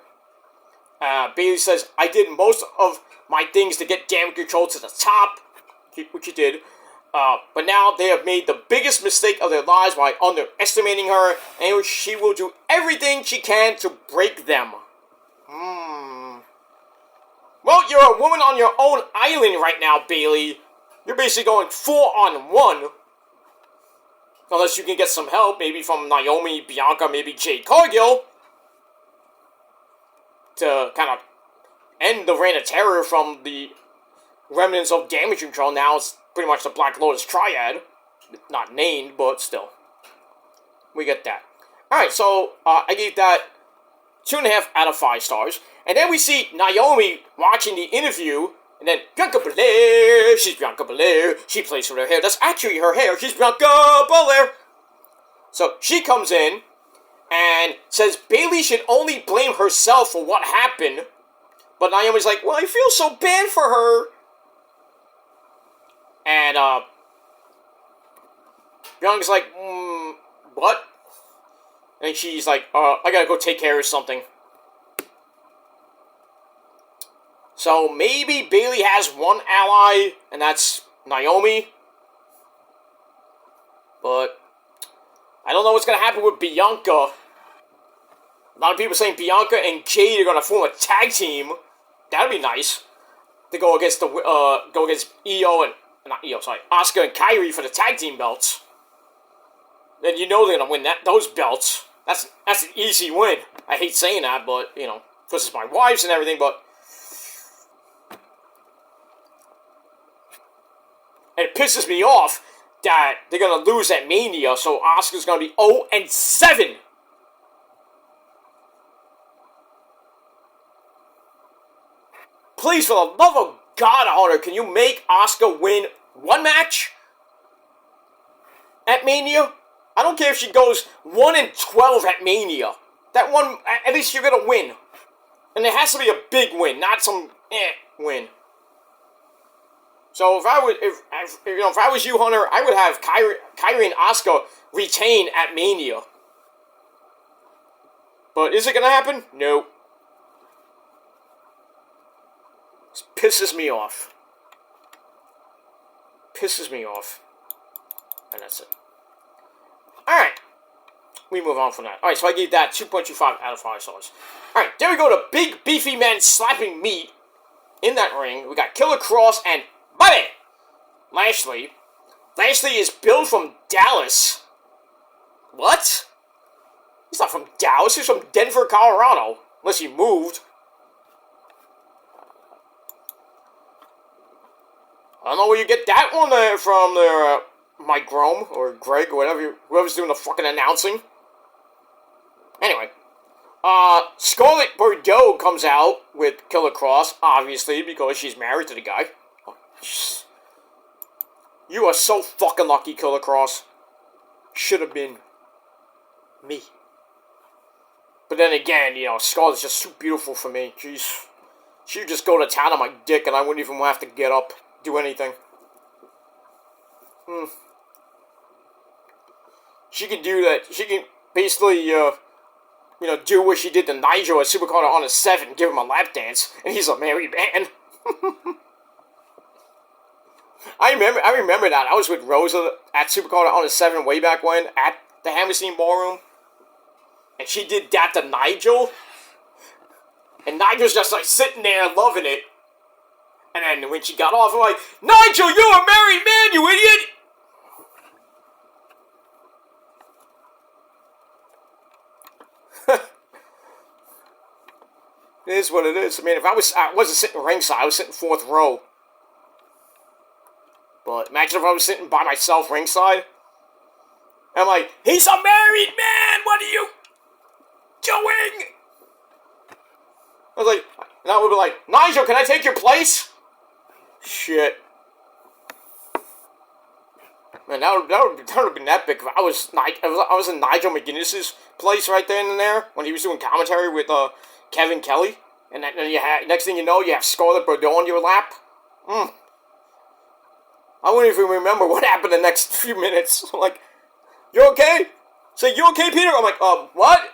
Bayley says, I did most of my things to get damage control to the top, which you did. But now they have made the biggest mistake of their lives by underestimating her, and she will do everything she can to break them. Well, you're a woman on your own island right now, Bayley. You're basically going 4-on-1. Unless you can get some help, maybe from Naomi, Bianca, maybe Jade Cargill. To kind of end the reign of terror from the remnants of damage control. Now it's pretty much the Black Lotus triad. Not named, but still. We get that. Alright, so I gave that 2.5 out of 5 stars. And then we see Naomi watching the interview. And then Bianca Belair. She's Bianca Belair. She plays with her hair. That's actually her hair. She's Bianca Belair. So she comes in and says Bayley should only blame herself for what happened. But Naomi's like, well, I feel so bad for her. And Bianca's like, what? And she's like, I gotta go take care of something. So maybe Bayley has one ally, and that's Naomi. But I don't know what's going to happen with Bianca. A lot of people saying Bianca and Jade are going to form a tag team. That'd be nice. To go against Io and... Not Io, sorry. Asuka and Kairi for the tag team belts. Then you know they're going to win those belts. That's an easy win. I hate saying that, but, because it's my wife's and everything, but... And it pisses me off that they're going to lose at Mania, so Asuka's going to be 0-7. Please, for the love of God, Hunter, can you make Asuka win one match at Mania? I don't care if she goes 1-12 at Mania. That one, at least you're going to win. And it has to be a big win, not some win. So if I was you, Hunter, I would have Kairi and Asuka retain at Mania. But is it gonna happen? No. This pisses me off. Pisses me off. And that's it. Alright. We move on from that. Alright, so I gave that 2.25 out of 5 stars. Alright, there we go to big beefy men slapping meat in that ring. We got Killer Cross and Bobby Lashley. Lashley is billed from Dallas. What? He's not from Dallas. He's from Denver, Colorado. Unless he moved. I don't know where you get that one from there, Mike Grome or Greg or whatever, whoever's doing the fucking announcing. Anyway, Scarlett Bordeaux comes out with Killer Cross, obviously, because she's married to the guy. You are so fucking lucky, Killer Cross. Should have been me. But then again, you know, Scarlett's just too beautiful for me. Jeez. She would just go to town on my dick and I wouldn't even have to get up, do anything. She can do that. She can basically, do what she did to Nigel at Supercard on a 7, give him a lap dance, and he's a married man. I remember that. I was with Rosa at Supercard on a 7 way back when, at the Hammerstein Ballroom. And she did that to Nigel. And Nigel's just like sitting there loving it. And then when she got off, I'm like, Nigel, you're a married man, you idiot! It is what it is. I mean, if I wasn't sitting ringside, I was sitting 4th row. But imagine if I was sitting by myself ringside. And I'm like, he's a married man! What are you doing? I was like, and I would be like, Nigel, can I take your place? Shit. Man, that would have been epic if I was in Nigel McGuinness's place right then and there when he was doing commentary with Kevin Kelly, and then next thing you know, you have Scarlett Bordeaux on your lap. I wouldn't even remember what happened the next few minutes. I'm like, you okay? Say, you okay, Peter? I'm like, what?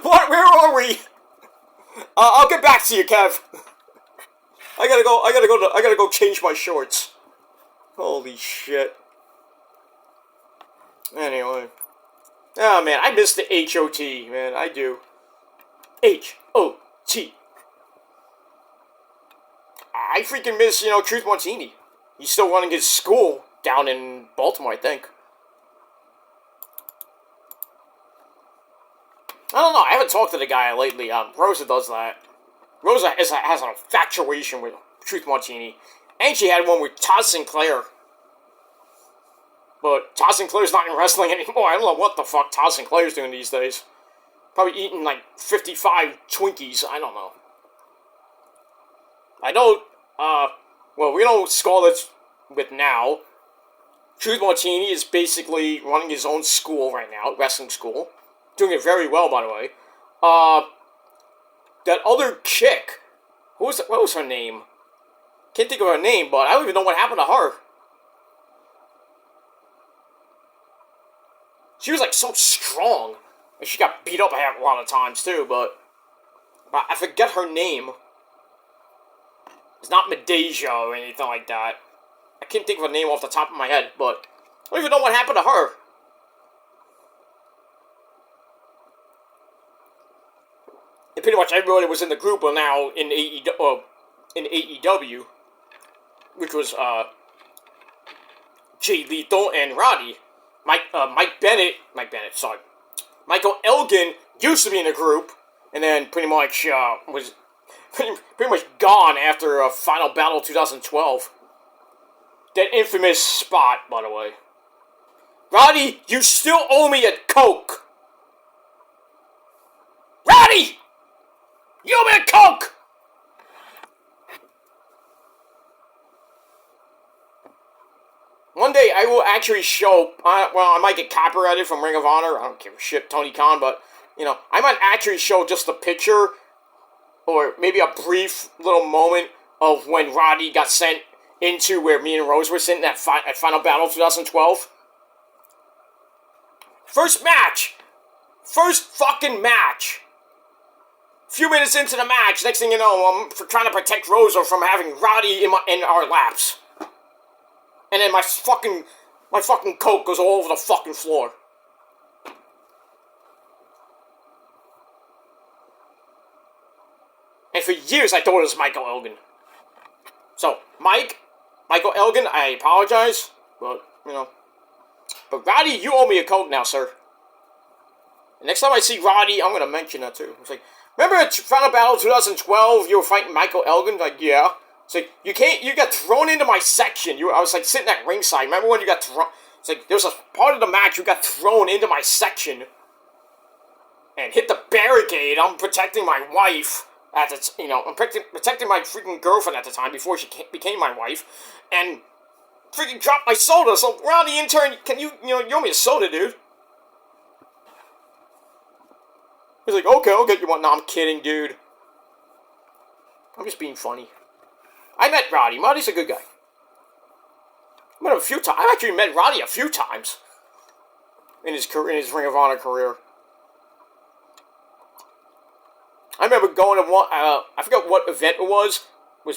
What? Where are we? I'll get back to you, Kev. I gotta go change my shorts. Holy shit. Anyway. Oh, man, I miss the H.O.T., man, I do. H.O.T. I freaking miss, Truth Martini. He's still running his school down in Baltimore, I think. I don't know, I haven't talked to the guy lately. Rosa does that. Rosa has an infatuation with Truth Martini. And she had one with Todd Sinclair. But Todd Sinclair's not in wrestling anymore. I don't know what the fuck Todd Sinclair's doing these days. Probably eating like 55 Twinkies. I don't know. I know, we know Scarlett's with now. Truth Martini is basically running his own school right now, wrestling school. Doing it very well, by the way. That other chick, what was her name? Can't think of her name, but I don't even know what happened to her. She was like so strong, and she got beat up a lot of times too. But I forget her name. It's not Medeja or anything like that. I can't think of her name off the top of my head, but I don't even know what happened to her. And pretty much everybody was in the group are now in AEW, which was Jay Lethal and Roddy. Michael Elgin used to be in the group, and then pretty much was pretty much gone after Final Battle 2012. That infamous spot, by the way. Roddy, you still owe me a Coke. Roddy, you owe me a Coke. One day I will actually show, I might get copyrighted from Ring of Honor, I don't give a shit, Tony Khan, but, I might actually show just a picture, or maybe a brief little moment of when Roddy got sent into where me and Rose were sitting at Final Battle 2012. First fucking match. Few minutes into the match, next thing you know, I'm trying to protect Rosa from having Roddy in our laps. And then my fucking Coke goes all over the fucking floor. And for years I thought it was Michael Elgin. So, Michael Elgin, I apologize, but, But Roddy, you owe me a Coke now, sir. And next time I see Roddy, I'm gonna mention that too. It's like, remember at Final Battle 2012, you were fighting Michael Elgin? Like, yeah. It's like, you got thrown into my section. I was like sitting at ringside. Remember when you got thrown? It's like, there was a part of the match you got thrown into my section. and hit the barricade. I'm protecting my wife at the, I'm protecting my freaking girlfriend at the time before she became my wife, and freaking dropped my soda. So, Ron, the intern, can you owe me a soda, dude? He's like, okay, I'll get you one. No, I'm kidding, dude. I'm just being funny. I met Roddy. Roddy's a good guy. I met him a few times. I actually met Roddy a few times in his Ring of Honor career. I remember going to one. I forgot what event it was.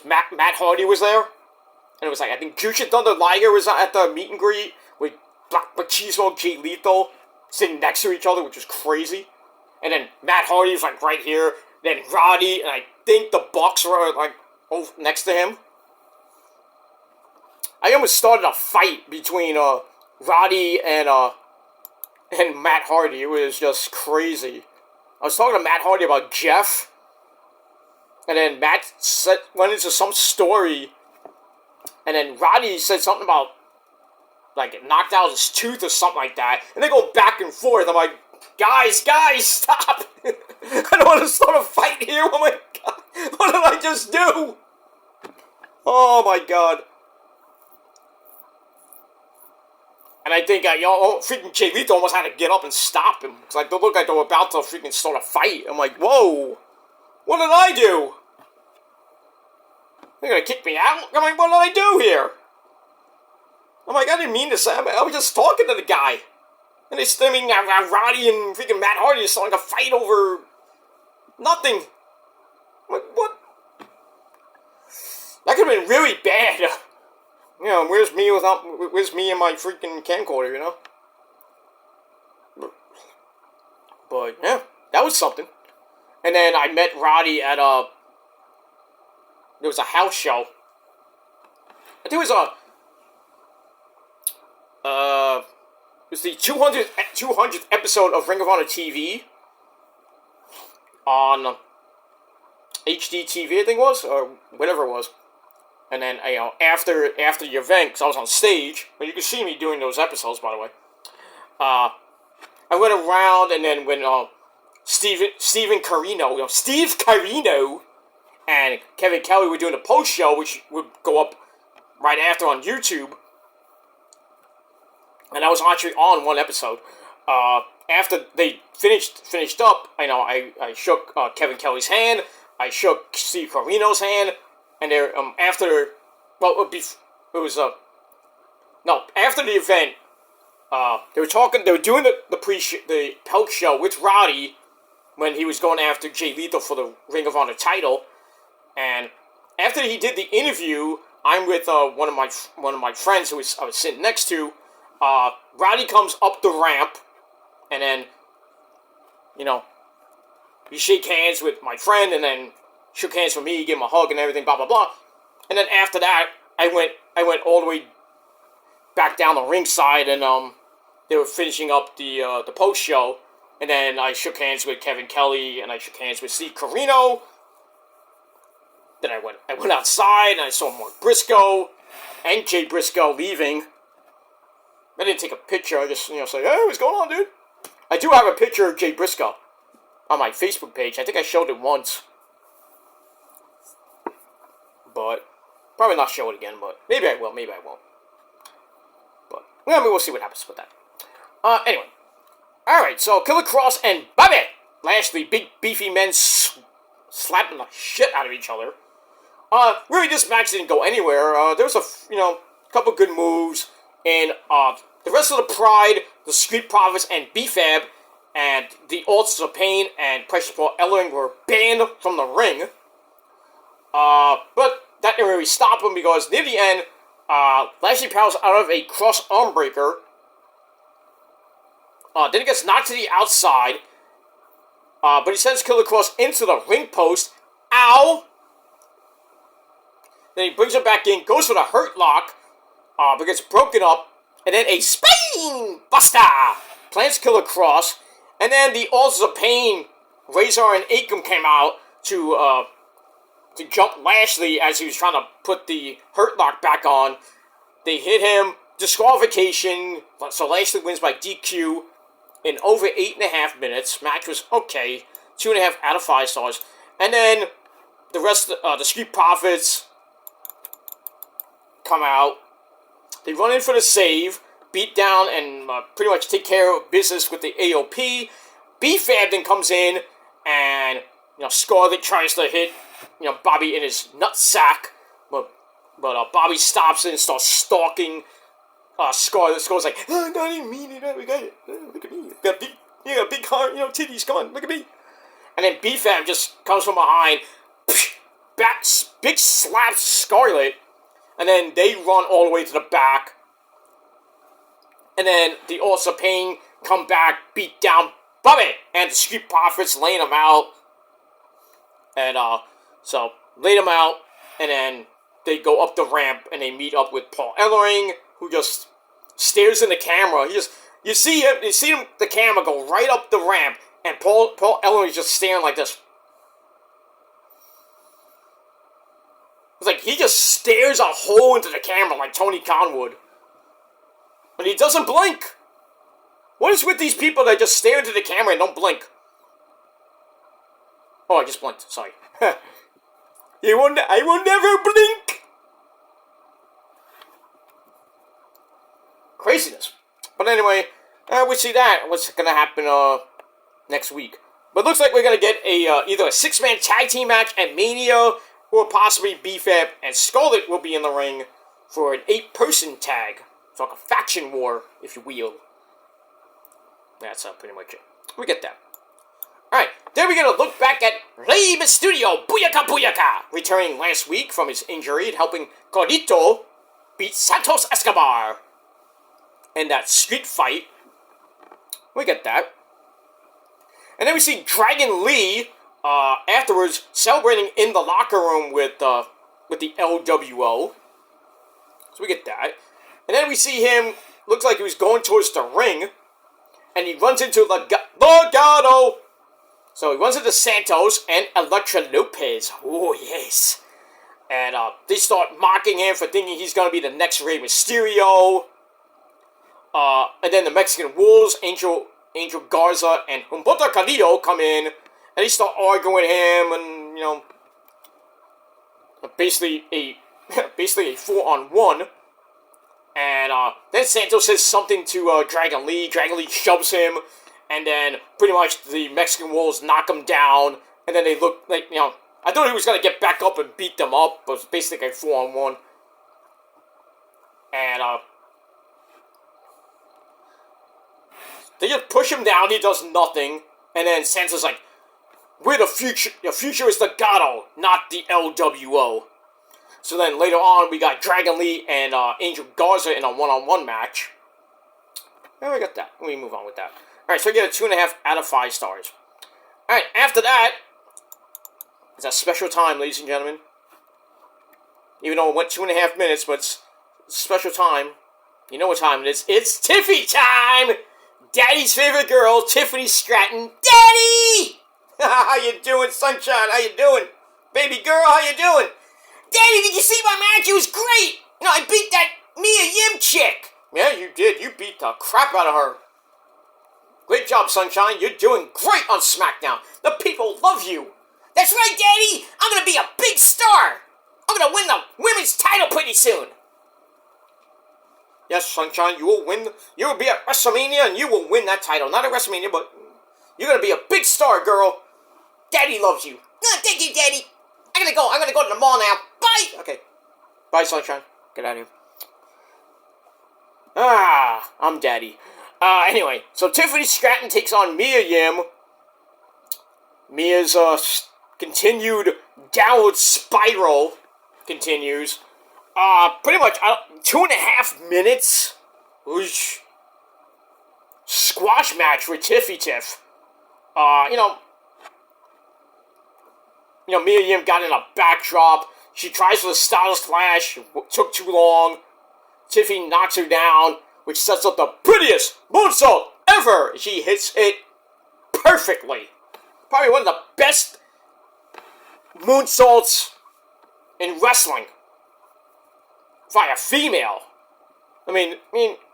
Matt Hardy was there, and it was like I think Jushin Thunder Liger was at the meet and greet with Black Machismo and Jay Lethal sitting next to each other, which was crazy. And then Matt Hardy was like right here. Then Roddy and I think the Bucks were like over next to him. I almost started a fight between Roddy and Matt Hardy. It was just crazy. I was talking to Matt Hardy about Jeff, and then Matt went into some story, and then Roddy said something about, like, it knocked out his tooth or something like that, and they go back and forth. I'm like, guys, stop! I don't want to start a fight here. Oh my god, what did I just do? Oh my god. And I think, freaking Jay Lethal almost had to get up and stop him. It's like, they look like they were about to freaking start a fight. I'm like, whoa! What did I do? They're gonna kick me out? I'm like, what did I do here? I'm like, I didn't mean to say, I was just talking to the guy. And they're stimming Roddy and freaking Matt Hardy are starting a fight over nothing. I'm like, what? That could have been really bad. Where's me and my freaking camcorder, But, yeah, that was something. And then I met Roddy at, there was a house show. I think it was it was the 200th episode of Ring of Honor TV on HD TV, I think it was, or whatever it was. And then, after the event, because I was on stage, but you can see me doing those episodes, by the way, I went around, and then when Steve Carino and Kevin Kelly were doing the post-show, which would go up right after on YouTube, and I was actually on one episode. After they finished up, I shook Kevin Kelly's hand, I shook Steve Carino's hand, and there, after the event, they were doing the post show with Roddy when he was going after Jay Lethal for the Ring of Honor title, and after he did the interview, I'm with one of my friends who I was sitting next to. Roddy comes up the ramp, and then, we shake hands with my friend, and then shook hands with me, gave him a hug and everything, blah, blah, blah. And then after that, I went all the way back down the ringside, and they were finishing up the post-show. And then I shook hands with Kevin Kelly, and I shook hands with Steve Carino. Then I went outside, and I saw Mark Briscoe and Jay Briscoe leaving. I didn't take a picture, I just, say, hey, what's going on, dude? I do have a picture of Jay Briscoe on my Facebook page. I think I showed it once. But, probably not show it again, but maybe I will, maybe I won't. But, we'll see what happens with that. Anyway. Alright, so Killer Kross and Bobby Lashley, big beefy men slapping the shit out of each other. Really, this match didn't go anywhere. There was a couple good moves, and the rest of the Pride, the Street Profits, and B-Fab, and the Authors of Pain and Precious Paul Ellering were banned from the ring. But that didn't really stop him, because near the end, Lashley powers out of a cross arm breaker. Then he gets knocked to the outside. But he sends Killer Kross into the ring post. Ow! Then he brings him back in, goes for the hurt lock, but gets broken up. And then a Spain Buster plants Killer Kross. And then the Authors of Pain, Razor and Akam, came out to jump Lashley as he was trying to put the hurt lock back on. They hit him, disqualification, so Lashley wins by DQ in over 8.5 minutes. Match was okay, 2.5 out of 5 stars. And then the rest of the Street Profits come out. They run in for the save, beat down, and pretty much take care of business with the AOP. B-Fab then comes in, and Scarlett tries to hit Bobby in his nutsack, but Bobby stops it and starts stalking Scarlett. Scarlett's like, oh, no, I didn't mean it. We got it. Look at me. You got a big heart, titties. Come on, look at me. And then B-Fab just comes from behind, big slaps Scarlett, and then they run all the way to the back. And then the Authors of Pain come back, beat down Bobby, and the Street Profits laying them out. And so lay them out, and then they go up the ramp and they meet up with Paul Ellering, who just stares in the camera. You see him, the camera go right up the ramp, and Paul Ellering is just staring like this. It's like he just stares a hole into the camera like Tony Khan would. And he doesn't blink. What is with these people that just stare into the camera and don't blink? Oh, I just blinked. Sorry. I will never blink. Craziness. But anyway, we see that. What's going to happen next week. But it looks like we're going to get either a 6-man tag team match at Mania, or possibly B-Fab and Scarlett will be in the ring for an 8-person tag. It's like a faction war, if you will. That's pretty much it. We get that. Alright, then we're going to look back at Rey Mysterio, Booyaka Booyaka, returning last week from his injury and helping Carlito beat Santos Escobar in that street fight. We get that. And then we see Dragon Lee afterwards celebrating in the locker room with the LWO. So we get that. And then we see him, looks like he was going towards the ring, and he runs into Legado. So he runs into Santos and Elektra Lopez. Oh, yes. And they start mocking him for thinking he's going to be the next Rey Mysterio. And then the Mexican Wolves, Angel Garza, and Humberto Carrillo come in, and they start arguing with him, and, basically a 4-on-1. And then Santos says something to Dragon Lee. Dragon Lee shoves him, and then pretty much the Mexican Wolves knock him down. And then they look like, I thought he was going to get back up and beat them up, but it's basically a 4-on-1. And they just push him down. He does nothing. And then Santos like, we're the future. The future is the Gato, not the LWO. So then later on, we got Dragon Lee and Angel Garza in a 1-on-1 match. And we got that. We move on with that. Alright, so we get a 2.5 out of 5 stars. Alright, after that, it's a special time, ladies and gentlemen. Even though it went 2.5 minutes, but it's a special time. You know what time it is. It's Tiffy time! Daddy's favorite girl, Tiffany Stratton. Daddy! How you doing, sunshine? How you doing? Baby girl, how you doing? Daddy, did you see my match? It was great! I beat that Mia Yim chick! Yeah, you did. You beat the crap out of her. Great job, sunshine. You're doing great on Smackdown. The people love you. That's right, Daddy! I'm gonna be a big star! I'm gonna win the women's title pretty soon! Yes, sunshine, you will win. You will be at WrestleMania and you will win that title. Not at WrestleMania, but you're gonna be a big star, girl. Daddy loves you. Oh, thank you, Daddy. I'm gonna go to the mall now. Bye! Okay. Bye, sunshine. Get out of here. I'm Daddy. Anyway, so Tiffany Stratton takes on Mia Yim. Mia's continued downward spiral continues. Pretty much 2.5 minutes. Oosh. Squash match with Tiffy Tiff. Mia Yim got in a backdrop. She tries for the Stardust Clash. It took too long. Tiffy knocks her down, which sets up the prettiest moonsault ever. She hits it perfectly. Probably one of the best moonsaults in wrestling. By a female. I mean,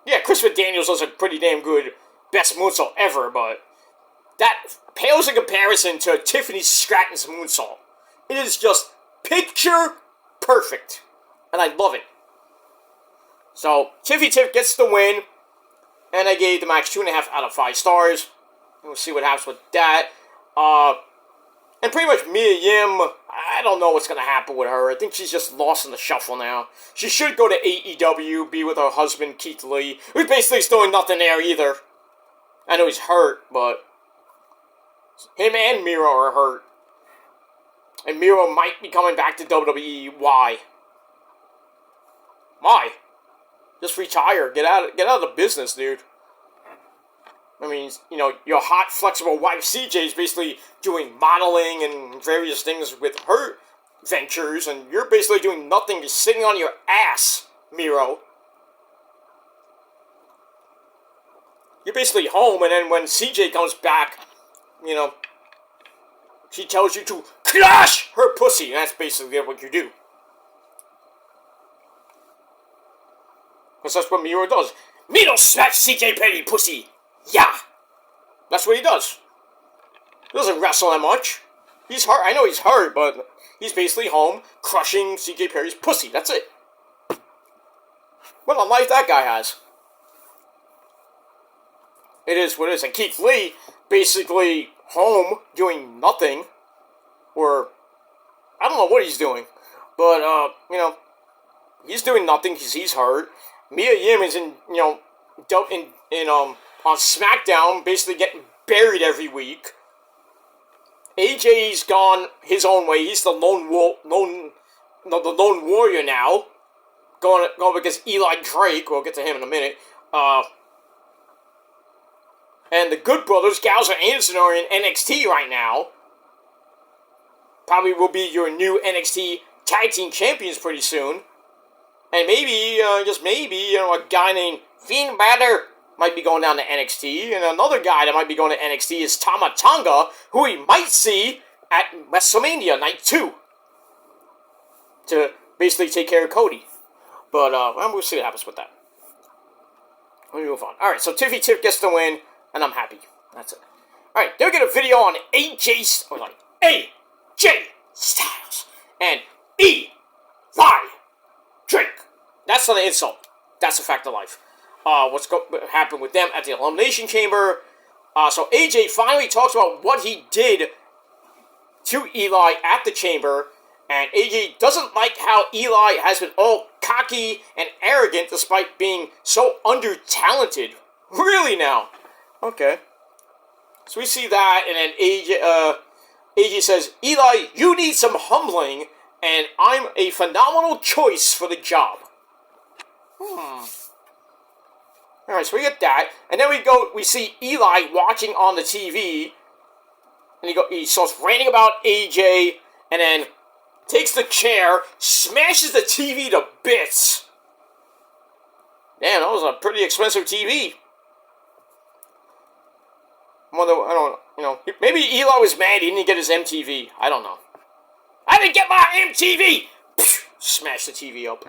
yeah, Christopher Daniels does a pretty damn good best moonsault ever, but that pales in comparison to Tiffany Stratton's moonsault. It is just picture perfect, and I love it. So, Tiffy Tiff gets the win, and I gave the match 2.5 out of 5 stars. We'll see what happens with that. And pretty much Mia Yim, I don't know what's going to happen with her. I think she's just lost in the shuffle now. She should go to AEW, be with her husband, Keith Lee, who basically is doing nothing there either. I know he's hurt, but him and Miro are hurt. And Miro might be coming back to WWE. Why? Why? Just retire. Get out of the business, dude. I mean, you know, your hot, flexible wife CJ is basically doing modeling and various things with her ventures, and you're basically doing nothing, just sitting on your ass, Miro. You're basically home, and then when CJ comes back, you know, she tells you to crush her pussy, and that's basically what you do. Because that's what Miro does. Miro smash CJ Perry pussy! Yeah! That's what he does. He doesn't wrestle that much. He's hurt. I know he's hurt, but he's basically home crushing CJ Perry's pussy. That's it. What a life that guy has. It is what it is. And Keith Lee, basically home doing nothing. Or, I don't know what he's doing. But, you know, he's doing nothing because he's hurt. Mia Yim is in, you know, on Smackdown, basically getting buried every week. AJ's gone his own way. He's the lone warrior now. Going against Eli Drake. We'll get to him in a minute. And the Good Brothers, Gallows and Anderson, are in NXT right now. Probably will be your new NXT Tag Team Champions pretty soon. And maybe, just maybe, you know, a guy named Finn Balor might be going down to NXT. And another guy that might be going to NXT is Tama Tonga, who we might see at WrestleMania Night 2. To basically take care of Cody. But, we'll see what happens with that. Let me move on. Alright, so Tiffy Tiff gets the win, and I'm happy. That's it. Alright, they'll get a video on AJ Styles and Eli Drake. That's not an insult. That's a fact of life. What's happened with them at the Elimination Chamber. So AJ finally talks about what he did to Eli at the Chamber. And AJ doesn't like how Eli has been all cocky and arrogant despite being so under-talented. Really now? Okay. So we see that, and then AJ says, Eli, you need some humbling, and I'm a phenomenal choice for the job. Alright, so we get that, and then we see Eli watching on the TV, and he starts ranting about AJ, and then takes the chair, smashes the TV to bits. Damn, that was a pretty expensive TV. Maybe Eli was mad he didn't get his MTV. I don't know. I didn't get my MTV! Smash the TV up.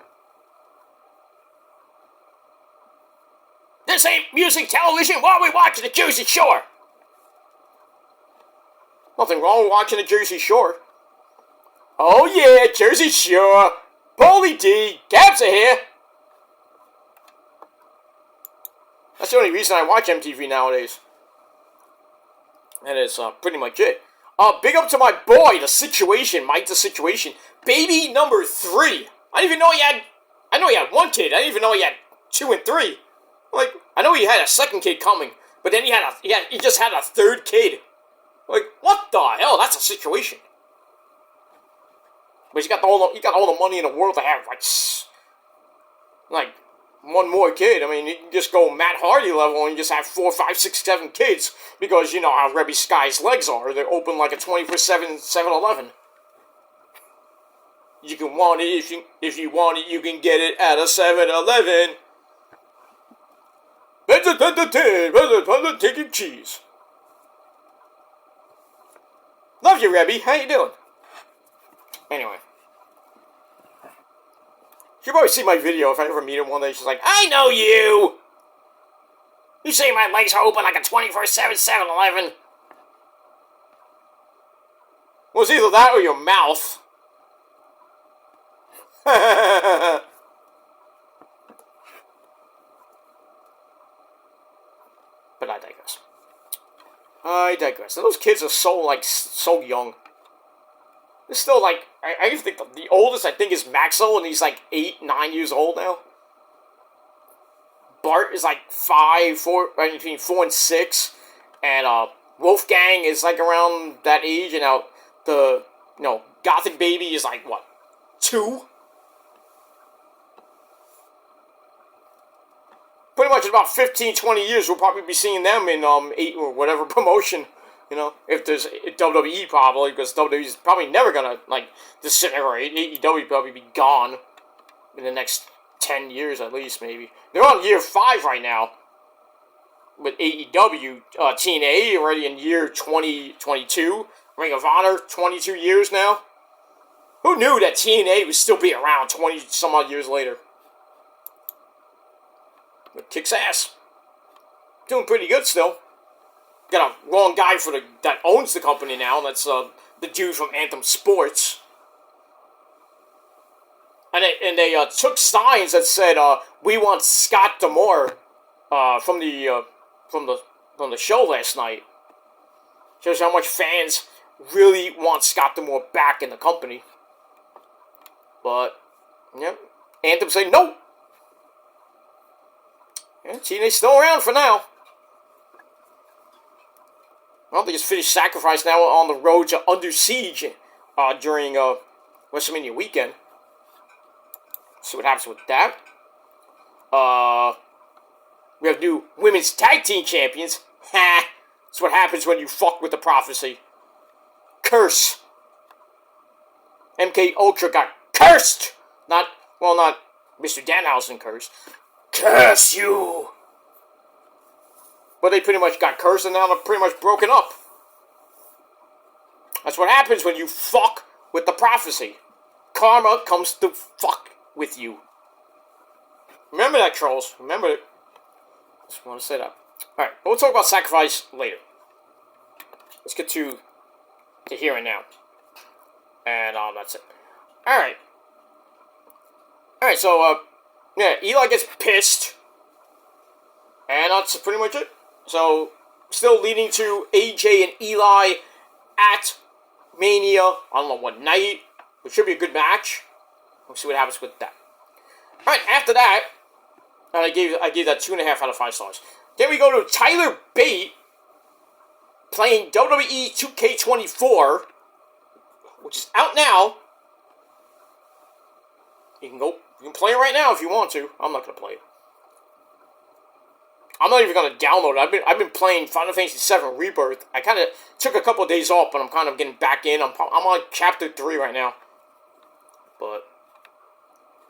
This ain't music television. Why are we watching the Jersey Shore? Nothing wrong with watching the Jersey Shore. Oh yeah, Jersey Shore. Paulie D. Gabs are here. That's the only reason I watch MTV nowadays. And it's pretty much it. Big up to my boy, The Situation, Mike The Situation. Baby number 3. I didn't even know he had... I know he had one kid. I didn't even know he had 2 and 3. Like, I know he had a second kid coming. But then he just had a third kid. Like, what the hell? That's a situation. But he got all the money in the world to have, like one more kid. I mean, you can just go Matt Hardy level and just have 4, 5, 6, 7 kids. Because you know how Rebby Sky's legs are. They're open like a 24/7 7-Eleven. You can want it if you want it, you can get it at a 7-Eleven. Taking cheese. Love you, Rebby. How you doing? Anyway. She'll probably see my video if I ever meet her one day. She's like, I know you! You say my legs are open like a 24/7 7-Eleven? Well, it's either that or your mouth. But I digress. Those kids are so young. They're still like, I even think the oldest I think is Maxwell, and he's like 8, 9 years old now. Bart is like 5, 4, right between 4 and 6, and Wolfgang is like around that age, and now the Gothic baby is like what, 2? Pretty much in about 15, 20 years, we'll probably be seeing them in 8 or whatever promotion. If there's WWE probably, because WWE's probably never gonna like disintegrate. AEW probably be gone in the next 10 years at least, maybe. They're on year 5 right now with AEW. TNA already in year 2022. Ring of Honor 22 years now. Who knew that TNA would still be around 20 some odd years later? But kicks ass. Doing pretty good still. Got a wrong guy that owns the company now. That's the dude from Anthem Sports. And they took signs that said, "We want Scott D'Amore," from the show last night. Shows how much fans really want Scott D'Amore back in the company. But yeah, Anthem say no. Yeah, TNA's still around for now. I don't think it's finished Sacrifice now on the road to Under Siege during WrestleMania weekend. See what happens with that. We have new women's tag team champions. Ha! That's what happens when you fuck with the prophecy. Curse. MK Ultra got cursed. Not Mr. Danhausen cursed. Curse you! But they pretty much got cursed and now they're pretty much broken up. That's what happens when you fuck with the prophecy. Karma comes to fuck with you. Remember that, trolls. Remember it. Just want to say that. Alright, we'll talk about Sacrifice later. Let's get to here and now. And that's it. Alright. Alright, so yeah, Eli gets pissed. And that's pretty much it. So, still leading to AJ and Eli at Mania. I don't know what night. It should be a good match. We'll see what happens with that. Alright, after that, I gave that 2.5 out of 5 stars. Then we go to Tyler Bate playing WWE 2K24, which is out now. You can play it right now if you want to. I'm not going to play it. I'm not even going to download it. I've been playing Final Fantasy VII Rebirth. I kind of took a couple of days off, but I'm kind of getting back in. I'm on chapter 3 right now. But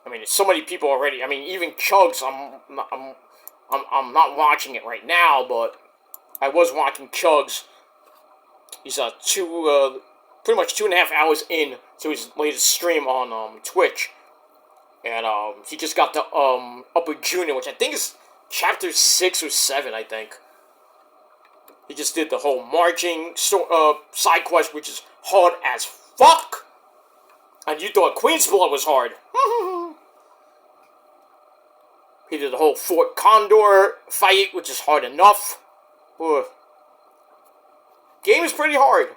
I mean, it's so many people already. I mean, even Chugs. I'm not watching it right now, but I was watching Chugs. He's pretty much 2.5 hours in to his latest stream on Twitch, and he just got the Upper Junior, which I think is chapter 6 or 7, I think. He just did the whole marching side quest, which is hard as fuck. And you thought Queen's Blood was hard. He did the whole Fort Condor fight, which is hard enough. Ugh. Game is pretty hard.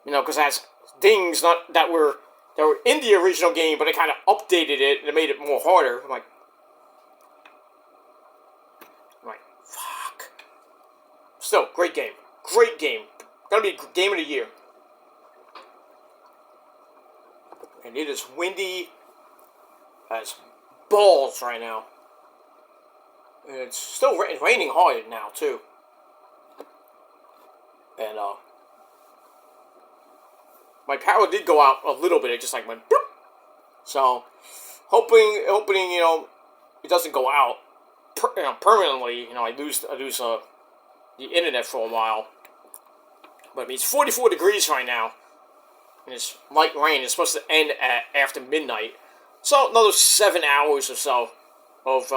Because it has things that were in the original game, but they kind of updated it and it made it more harder. I'm like, fuck. Still, great game. Great game. Gonna be game of the year. And it is windy as balls right now. And it's still raining hard now, too. And, my power did go out a little bit. It just, went boop. So, hoping, it doesn't go out permanently. I lose the internet for a while. But, I mean, it's 44 degrees right now. And it's light rain. It's supposed to end after midnight. So, another 7 hours or so of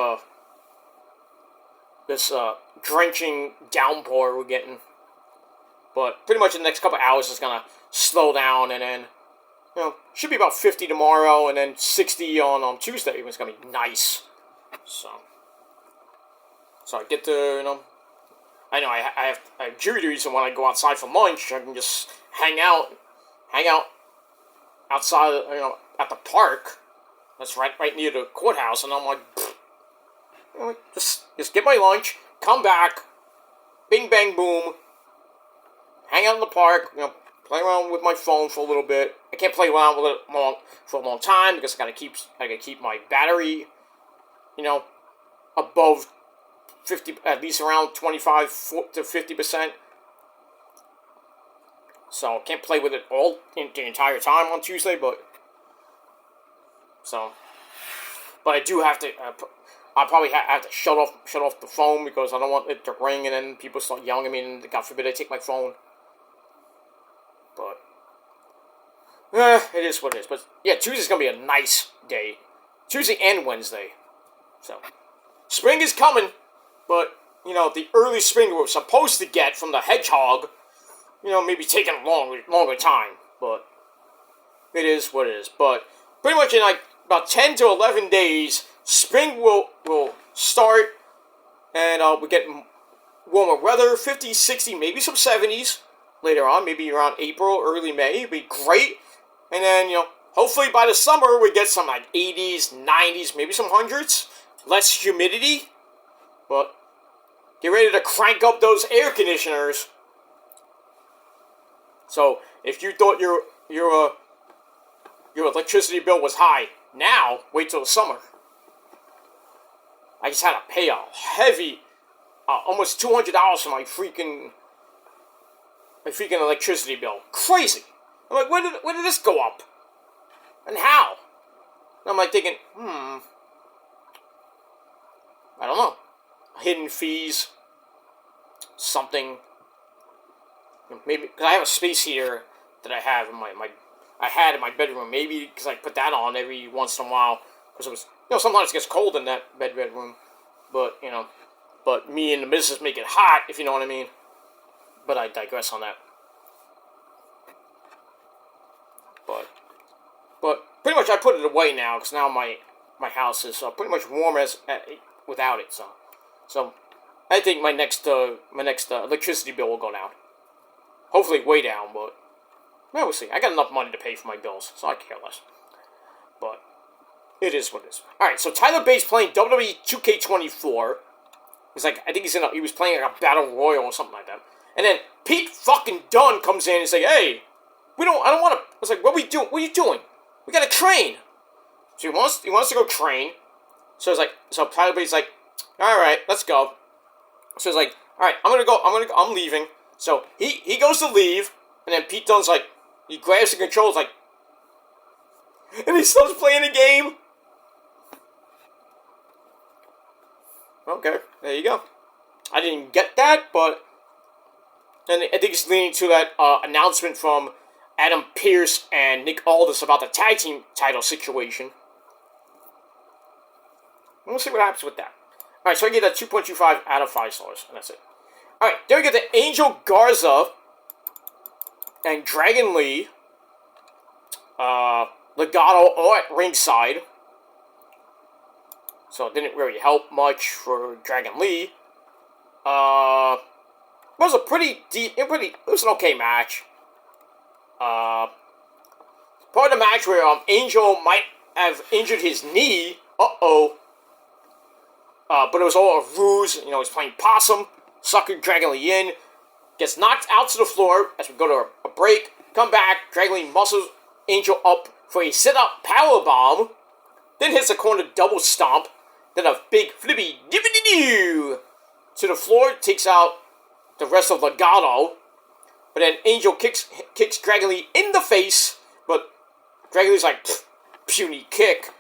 this drenching downpour we're getting. But pretty much in the next couple hours it's gonna slow down, and then should be about 50 tomorrow, and then 60 on Tuesday. It's gonna be nice. So I get to I know I have jury duties, and when I go outside for lunch, I can just hang out outside, at the park. That's right near the courthouse, and I'm like, just get my lunch, come back, bing bang boom, hang out in the park, play around with my phone for a little bit. I can't play around with it for a long time because I gotta keep my battery, above 50, at least around 25 to 50%. So I can't play with it all the entire time on Tuesday, but I do have to. I probably have to shut off the phone because I don't want it to ring and then people start yelling at me, and God forbid I take my phone. But it is what it is. But yeah, Tuesday's gonna be a nice day. Tuesday and Wednesday. So spring is coming, but the early spring we're supposed to get from the hedgehog, maybe taking a longer time. But it is what it is. But pretty much in about 10 to 11 days, spring will start, and we get warmer weather, 50s, 60s, maybe some 70s later on, maybe around April, early May. It'd be great. And then, hopefully by the summer we get some 80s, 90s, maybe some hundreds, less humidity. But get ready to crank up those air conditioners. So if you thought your electricity bill was high, now wait till the summer. I just had to pay a heavy, almost $200 for my freaking electricity bill. Crazy. I'm like, where did this go up? And how? And I'm like thinking, I don't know. Hidden fees, something. Maybe because I have a space heater that I have in I had in my bedroom. Maybe because I put that on every once in a while because it was sometimes it gets cold in that bedroom. But but me and the missus make it hot, if you know what I mean. But I digress on that. But pretty much I put it away now because now my house is pretty much warm as without it. So I think my next electricity bill will go down. Hopefully way down, but we'll see. I got enough money to pay for my bills, so I care less. But it is what it is. All right, so Tyler Bates playing WWE 2K24. He's like, I think he was playing like a battle royal or something like that. And then Pete fucking Dunne comes in and say, "Hey, I don't want to." I was like, "What are we doing? What are you doing? We gotta train." So he wants to go train. So Tyler Bates is like, "All right, let's go." So he's like, "All right, I'm leaving." So he goes to leave, and then Pete Dunne's like, he grabs the controls like, and he starts playing the game. Okay, there you go. I didn't get that, but and I think it's leading to that announcement from Adam Pearce and Nick Aldis about the tag team title situation. We'll see what happens with that. Alright, so I give that 2.25 out of 5 stars, and that's it. Alright, then we get the Angel Garza and Dragon Lee. Legato all at ringside. So it didn't really help much for Dragon Lee. It was a it was an okay match. Part of the match where Angel might have injured his knee. But it was all a ruse. He's playing possum, suckered Dragon Lee in, gets knocked out to the floor as we go to a break. Come back, Dragon Lee muscles Angel up for a sit-up powerbomb, then hits a corner double stomp, then a big flippy dippity-doo to the floor, takes out the rest of Legato, but then Angel kicks Dragon Lee in the face, but Dragon Lee's like, puny kick,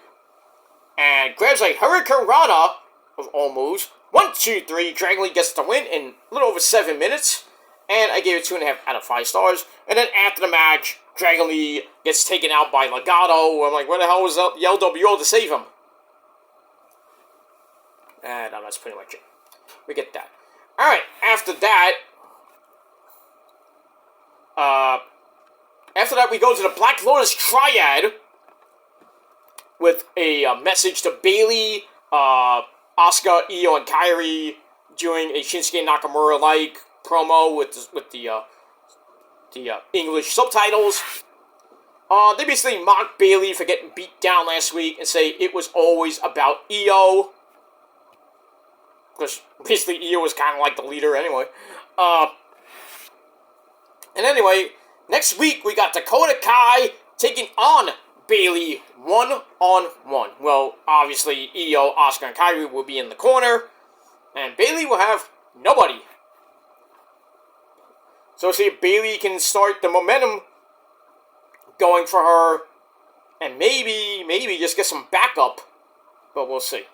and grabs a Hurricane Rana of all moves. 1, 2, 3, Dragon Lee gets the win in a little over 7 minutes, and I gave it 2.5 out of 5 stars. And then after the match, Dragon Lee gets taken out by Legato. I'm like, where the hell was the LWO to save him? And that's pretty much it. we get that. Alright, after that, we go to the Black Lotus Triad with a message to Bayley, Asuka, Io, and Kairi doing a Shinsuke Nakamura-like promo with the English subtitles. They basically mocked Bayley for getting beat down last week and say it was always about Io. Because basically Io was kind of like the leader anyway. And anyway, next week we got Dakota Kai taking on Bayley one-on-one. Well, obviously Io, Asuka, and Kairi will be in the corner. And Bayley will have nobody. So see if Bayley can start the momentum going for her. And maybe just get some backup. But we'll see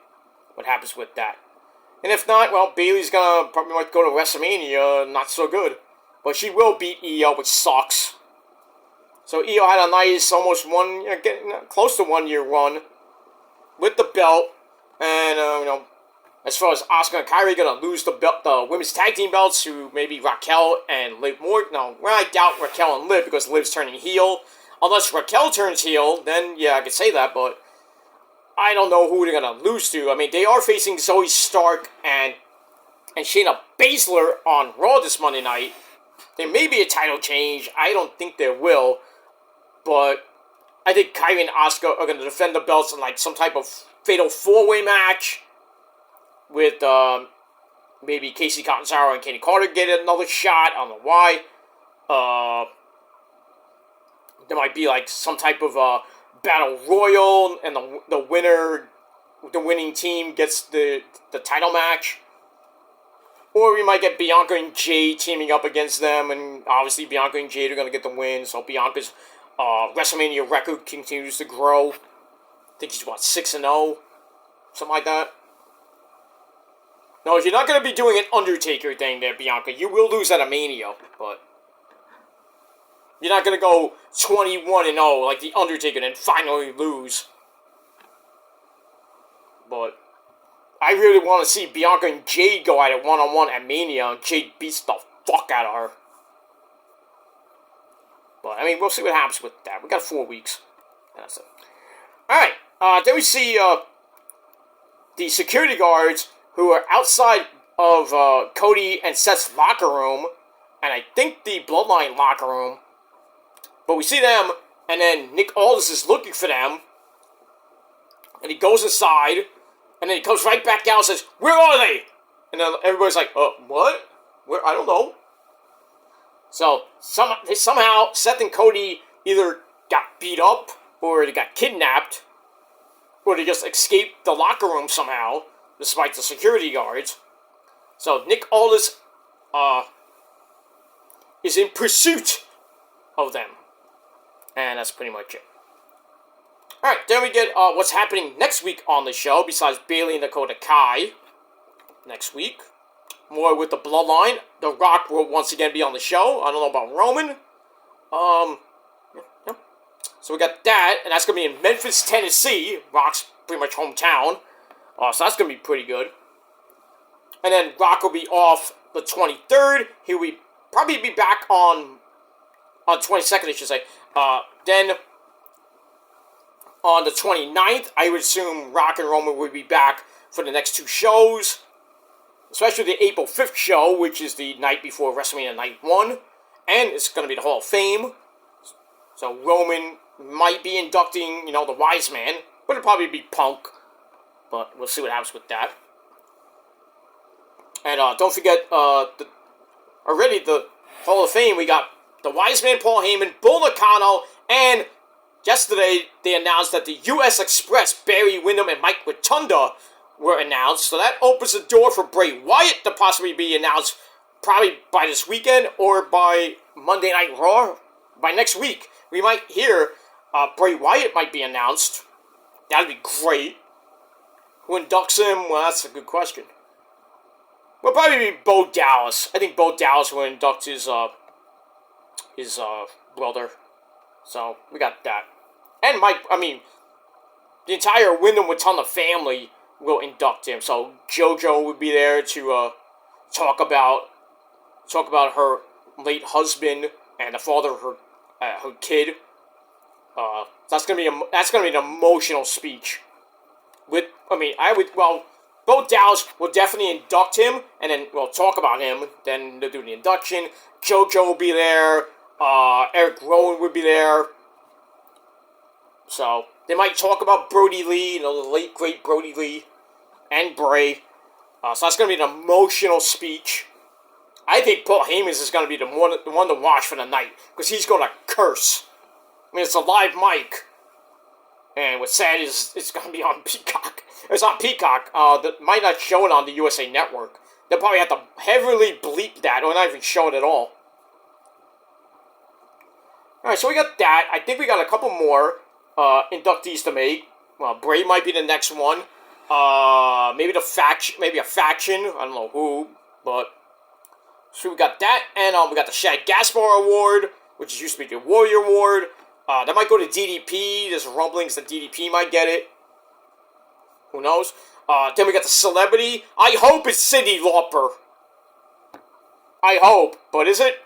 what happens with that. And if not, well, Bayley's gonna probably might go to WrestleMania not so good. But she will beat Io, which sucks. So Io had a nice, almost getting close to 1 year run with the belt. And, as far as Asuka and Kairi gonna lose the belt, the women's tag team belts to maybe Raquel and Liv Morgan. No, I doubt Raquel and Liv because Liv's turning heel. Unless Raquel turns heel, then yeah, I could say that, but I don't know who they're gonna lose to. I mean, they are facing Zoe Stark and Shayna Baszler on Raw this Monday night. There may be a title change. I don't think there will. But I think Kairi and Asuka are going to defend the belts in like some type of fatal four-way match with maybe Casey Catanzaro and Kenny Carter get another shot. I don't know why. There might be like some type of battle royal, and the winning team gets the title match. Or we might get Bianca and Jade teaming up against them, and obviously Bianca and Jade are going to get the win, so Bianca's WrestleMania record continues to grow. I think she's, 6-0? Something like that. No, if you're not going to be doing an Undertaker thing there, Bianca, you will lose at a Mania, but you're not going to go 21-0 like the Undertaker and finally lose. But I really want to see Bianca and Jade go at it one-on-one at Mania, and Jade beats the fuck out of her. But, I mean, we'll see what happens with that. We got 4 weeks. That's it. Alright, then we see the security guards who are outside of Cody and Seth's locker room, and I think the Bloodline locker room. But we see them, and then Nick Aldis is looking for them, and he goes inside, and then he comes right back out and says, "Where are they?" And then everybody's like, what? Where? I don't know. So, somehow, Seth and Cody either got beat up, or they got kidnapped, or they just escaped the locker room somehow, despite the security guards. So, Nick Aldis is in pursuit of them. And that's pretty much it. Alright, then we get what's happening next week on the show, besides Bayley and Dakota Kai. Next week. More with the Bloodline. The Rock will once again be on the show. I don't know about Roman. Yeah. So we got that, and that's going to be in Memphis, Tennessee. Rock's pretty much hometown. So that's going to be pretty good. And then Rock will be off the 23rd. He will probably be back on 22nd, I should say. Then on the 29th, I would assume Rock and Roman would be back for the next 2 shows. Especially the April 5th show, which is the night before WrestleMania Night 1. And it's going to be the Hall of Fame. So Roman might be inducting, the Wise Man. But it'll probably be Punk. But we'll see what happens with that. And don't forget, already the Hall of Fame, we got the Wise Man, Paul Heyman, Bull Nakano, and yesterday they announced that the U.S. Express, Barry Windham, and Mike Rotunda were announced. So that opens the door for Bray Wyatt to possibly be announced probably by this weekend or by Monday Night Raw. By next week, we might hear Bray Wyatt might be announced. That'd be great. Who inducts him? Well, that's a good question. Will probably be Bo Dallas. I think Bo Dallas will induct his brother. So, we got that. And the entire Wyndham Rotunda family will induct him. So JoJo would be there to talk about her late husband and the father of her kid. That's gonna be an emotional speech. Both Dallas will definitely induct him, and then we'll talk about him. Then they'll do the induction. JoJo will be there. Eric Rowan would be there. So they might talk about Brody Lee, the late great Brody Lee, and Bray. So that's gonna be an emotional speech. I think Paul Heyman is going to be the one to watch for the night, because he's going to curse. I mean, it's a live mic, and what's sad is it's going to be on Peacock. It's on Peacock. That might not show it on the USA Network. They'll probably have to heavily bleep that, or not even show it at all. Alright, so we got that. I think we got a couple more inductees to make. Bray might be the next one. Maybe a faction. I don't know who, but... So we got that, and we got the Shad Gaspar Award, which used to be the Warrior Award. That might go to DDP. There's rumblings that DDP might get it. Who knows? Then we got the Celebrity. I hope it's Cyndi Lauper. I hope, but is it?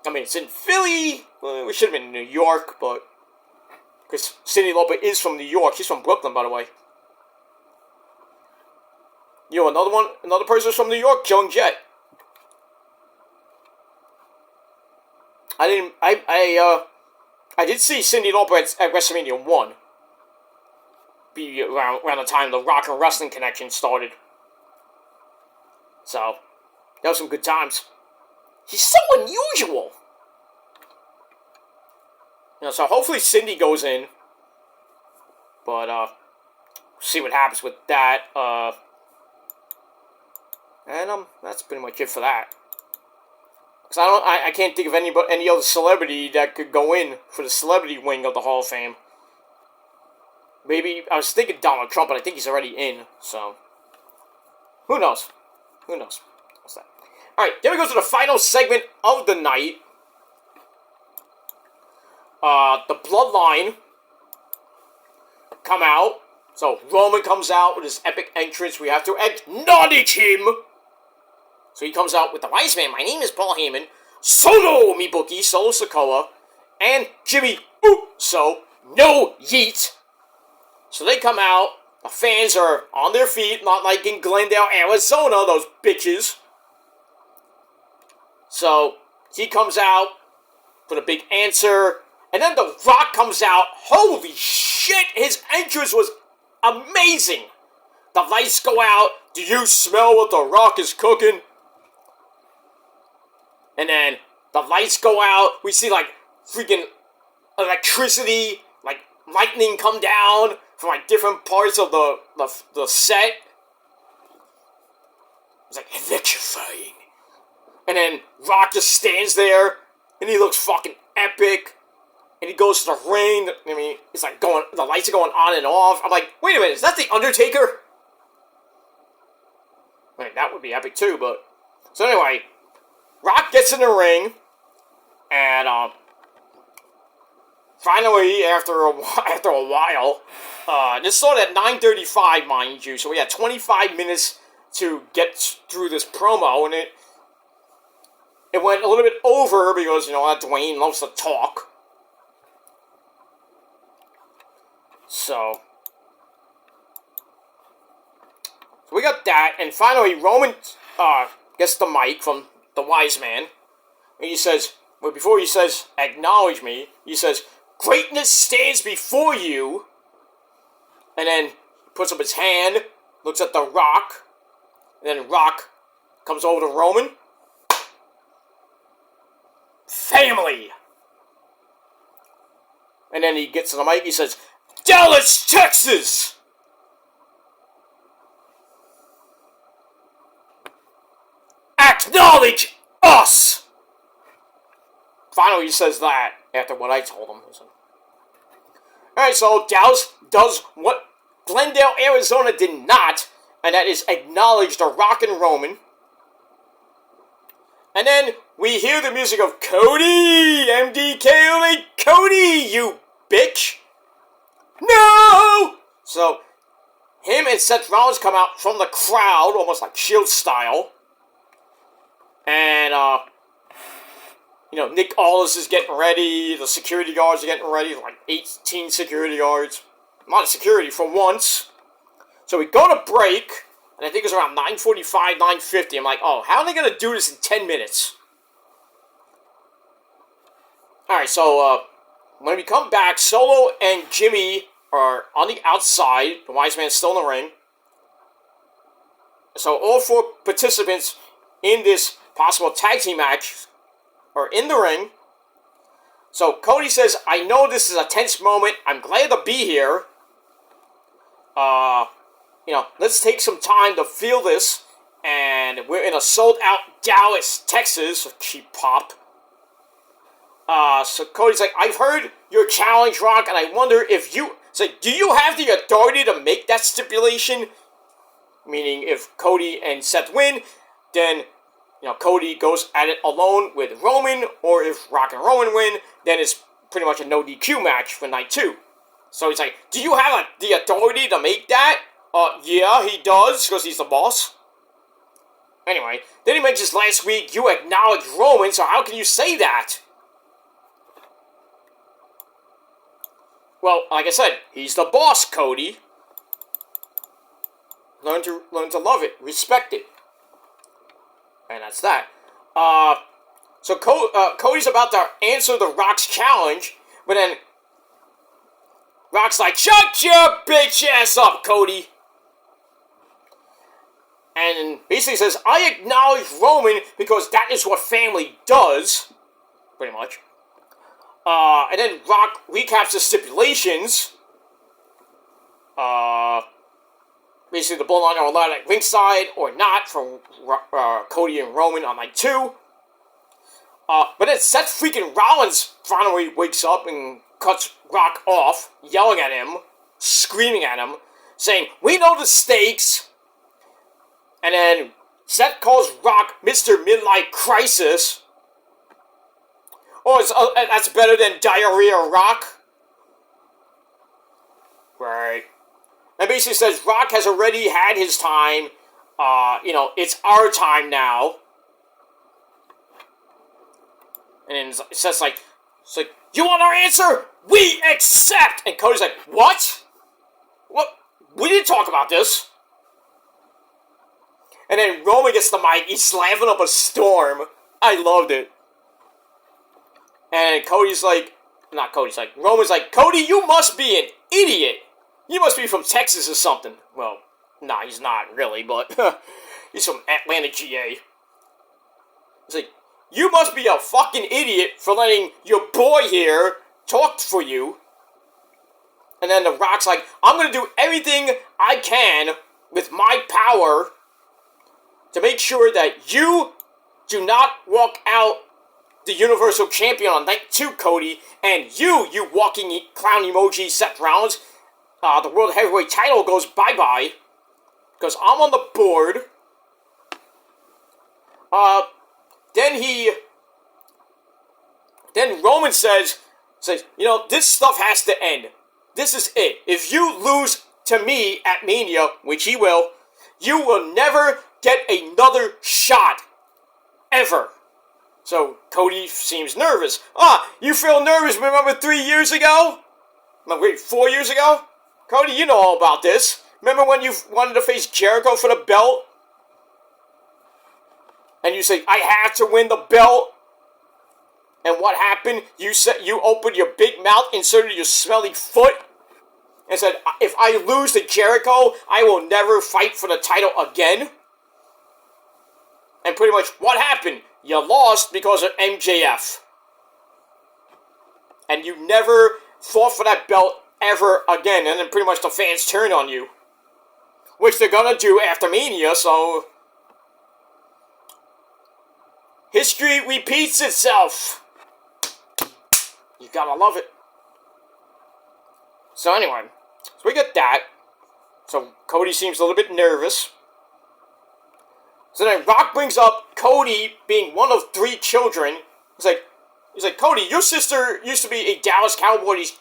I mean, it's in Philly. Well, we should have been in New York, but... Because Cyndi Lauper is from New York. She's from Brooklyn, by the way. You know, another person from New York, Joan Jett. I did see Cyndi Lauper at WrestleMania 1. Be around the time the Rock and Wrestling Connection started. So, that was some good times. He's so unusual! You know, so hopefully Cyndi goes in. But, see what happens with that. And, that's pretty much it for that. Because I can't think of any other celebrity that could go in for the celebrity wing of the Hall of Fame. Maybe, I was thinking Donald Trump, but I think he's already in, so. Who knows? Who knows? What's that? Alright, then we go to the final segment of the night. The Bloodline come out. So, Roman comes out with his epic entrance. We have to acknowledge him. So he comes out with the Wise Man. My name is Paul Heyman. Solo Mibuki, Solo Sikoa, and Jimmy Uso, no Yeet. So they come out. The fans are on their feet, not like in Glendale, Arizona, those bitches. So he comes out for the big answer. And then The Rock comes out. Holy shit, his entrance was amazing. The lights go out. Do you smell what The Rock is cooking? And then the lights go out. We see like freaking electricity, like lightning come down from like different parts of the set. It's like electrifying. And then Rock just stands there and he looks fucking epic. And he goes to the ring. I mean, it's like the lights are going on and off. I'm like, wait a minute, is that The Undertaker? I mean, that would be epic too, but... So anyway, Rock gets in the ring, and finally, after a while, this started at 9:35, mind you, so we had 25 minutes to get through this promo, and it went a little bit over because, you know, Dwayne loves to talk. So we got that, and finally Roman gets the mic from the Wise Man, and he says, well, before he says, acknowledge me, he says, greatness stands before you, and then puts up his hand, looks at The Rock, and then Rock comes over to Roman. Family! And then he gets to the mic, he says, Dallas, Texas! Acknowledge us! Finally he says that, after what I told him. Alright, so Dallas does what Glendale, Arizona did not, and that is acknowledge The Rock and Roman. And then we hear the music of Cody! MDK, Cody, you bitch! No! So, him and Seth Rollins come out from the crowd, almost like Shield style. And, Nick Aldis is getting ready. The security guards are getting ready. Like 18 security guards. A lot of security for once. So we go to break. And I think it was around 9:45, 9:50. I'm like, oh, how are they going to do this in 10 minutes? Alright, so, when we come back, Solo and Jimmy are on the outside. The Wise Man's still in the ring. So all 4 participants in this possible tag team match are in the ring. So Cody says, I know this is a tense moment. I'm glad to be here. Let's take some time to feel this. And we're in a sold-out Dallas, Texas. Cheap pop. So Cody's like, I've heard your challenge, Rock, and I wonder if you... It's like, do you have the authority to make that stipulation? Meaning, if Cody and Seth win, then, Cody goes at it alone with Roman, or if Rock and Roman win, then it's pretty much a no DQ match for night 2. So he's like, do you have the authority to make that? Yeah, he does, because he's the boss. Anyway, then he mentions last week, you acknowledged Roman, so how can you say that? Well, like I said, he's the boss, Cody. Learn to love it, respect it, and that's that. So Cody's about to answer the Rock's challenge, but then Rock's like, "Shut your bitch ass up, Cody," and basically says, "I acknowledge Roman because that is what family does," pretty much. And then Rock recaps the stipulations. Basically, the Bloodline are allowed at ringside or not from Cody and Roman on night 2. But then Seth freaking Rollins finally wakes up and cuts Rock off, yelling at him, screaming at him, saying, "We know the stakes." And then Seth calls Rock Mr. Midlife Crisis. Oh, that's better than Diarrhea Rock? Right. And basically says Rock has already had his time. It's our time now. And then it says it's like, you want our answer? We accept! And Cody's like, what? What? We didn't talk about this. And then Roman gets the mic. He's slapping up a storm. I loved it. And Roman's like, Cody, you must be an idiot. You must be from Texas or something. Well, nah, he's not really, but he's from Atlanta, GA. He's like, you must be a fucking idiot for letting your boy here talk for you. And then The Rock's like, I'm going to do everything I can with my power to make sure that you do not walk out the Universal Champion on night 2, Cody, and you walking clown emoji Seth Rollins, the World Heavyweight title goes bye-bye, because I'm on the board. Then Roman says, this stuff has to end. This is it. If you lose to me at Mania, which he will, you will never get another shot. Ever. So, Cody seems nervous. You feel nervous, remember 3 years ago? No, wait, 4 years ago? Cody, you know all about this. Remember when you wanted to face Jericho for the belt? And you say, I have to win the belt? And what happened? You said you opened your big mouth, inserted your smelly foot, and said, if I lose to Jericho, I will never fight for the title again? And pretty much, what happened? You lost because of MJF. And you never fought for that belt ever again. And then pretty much the fans turned on you. Which they're gonna do after Mania, so... history repeats itself. You gotta love it. So anyway, so we get that. So Cody seems a little bit nervous. So then Rock brings up Cody being one of 3 children. He's like, Cody, your sister used to be a Dallas Cowboys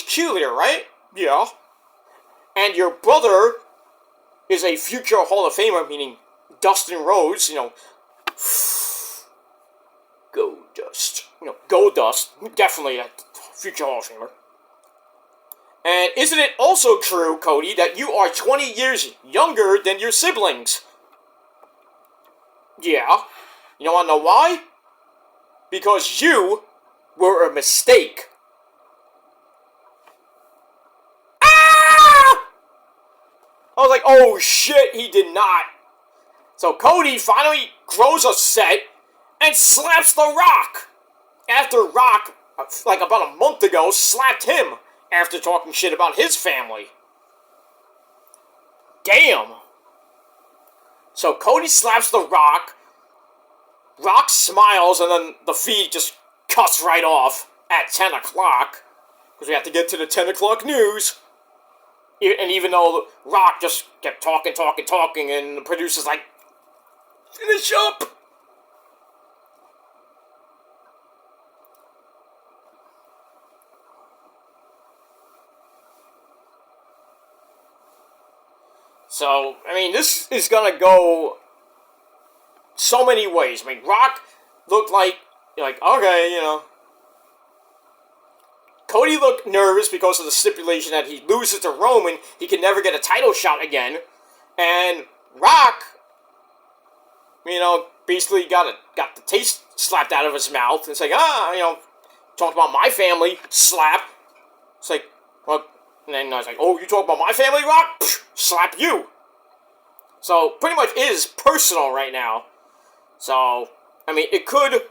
cheerleader, right? Yeah. And your brother is a future Hall of Famer, meaning Dustin Rhodes, go Dust. Go Dust. Definitely a future Hall of Famer. And isn't it also true, Cody, that you are 20 years younger than your siblings? Yeah. You wanna know why? Because you were a mistake. Ah! I was like, oh shit, he did not. So Cody finally grows a set and slaps The Rock. After Rock, like about a month ago, slapped him after talking shit about his family. Damn. So Cody slaps The Rock. Rock smiles, and then the feed just cuts right off at 10 o'clock. Because we have to get to the 10 o'clock news. And even though Rock just kept talking, and the producer's like, finish up! So, I mean, this is gonna go so many ways. I mean, Rock looked like, okay, Cody looked nervous because of the stipulation that he loses to Roman, he can never get a title shot again. And Rock, basically got the taste slapped out of his mouth. It's like, talk about my family, slap. It's like, well, and then I was like, oh, you talk about my family, Rock? Psh, slap you. So, pretty much is personal right now. So, I mean, it could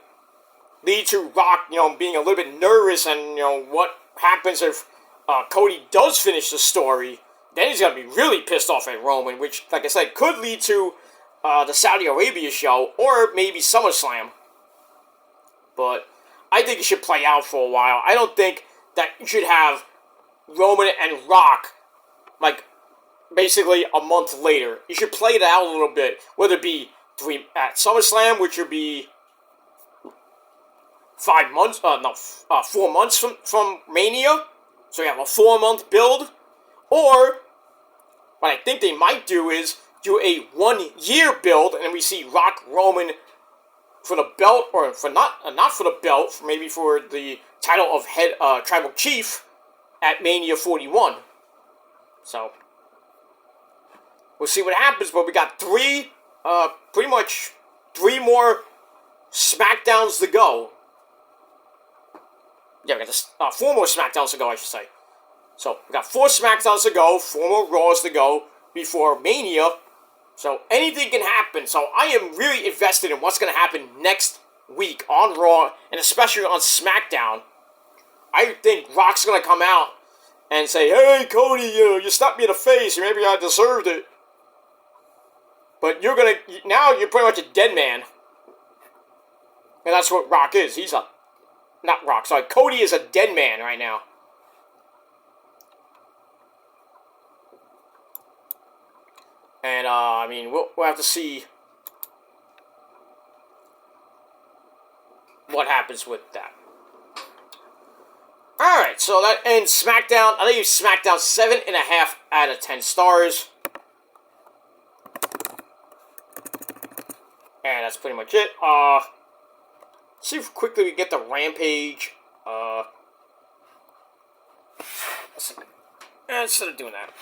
lead to Rock, being a little bit nervous and, what happens if Cody does finish the story. Then he's going to be really pissed off at Roman, which, like I said, could lead to the Saudi Arabia show or maybe SummerSlam. But I think it should play out for a while. I don't think that you should have Roman and Rock, basically a month later. You should play it out a little bit, whether it be at SummerSlam, which would be 4 months from Mania, so you have a 4-month build, or what I think they might do is do a 1-year build, and then we see Rock Roman for the belt, or for not for the belt, maybe for the title of head tribal chief at Mania 41. So we'll see what happens, but we got pretty much 3 more Smackdowns to go. Yeah, we got 4 more Smackdowns to go, I should say. So, we got 4 Smackdowns to go, 4 more Raws to go before Mania. So, anything can happen. So, I am really invested in what's going to happen next week on Raw, and especially on SmackDown. I think Rock's going to come out and say, hey, Cody, you slapped me in the face, or maybe I deserved it. But now you're pretty much a dead man. And that's what Rock is. Cody is a dead man right now. And, we'll have to see what happens with that. Alright, so that ends SmackDown. I think SmackDown 7.5 out of 10 stars. And that's pretty much it. See if quickly we get the Rampage. Instead of doing that.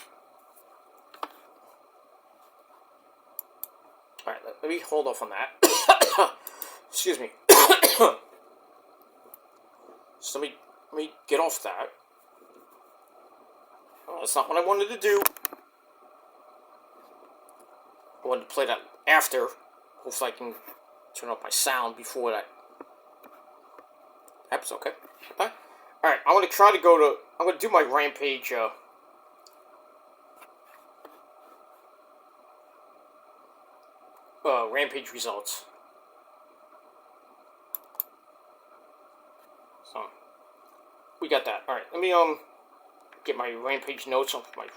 Alright, let me hold off on that. Excuse me. So let me get off that. Oh, that's not what I wanted to do. I wanted to play that after. Hopefully I can turn up my sound before that happens. Okay. Alright, I'm going to do my Rampage, Rampage results. So, we got that. Alright, let me, get my Rampage notes off my...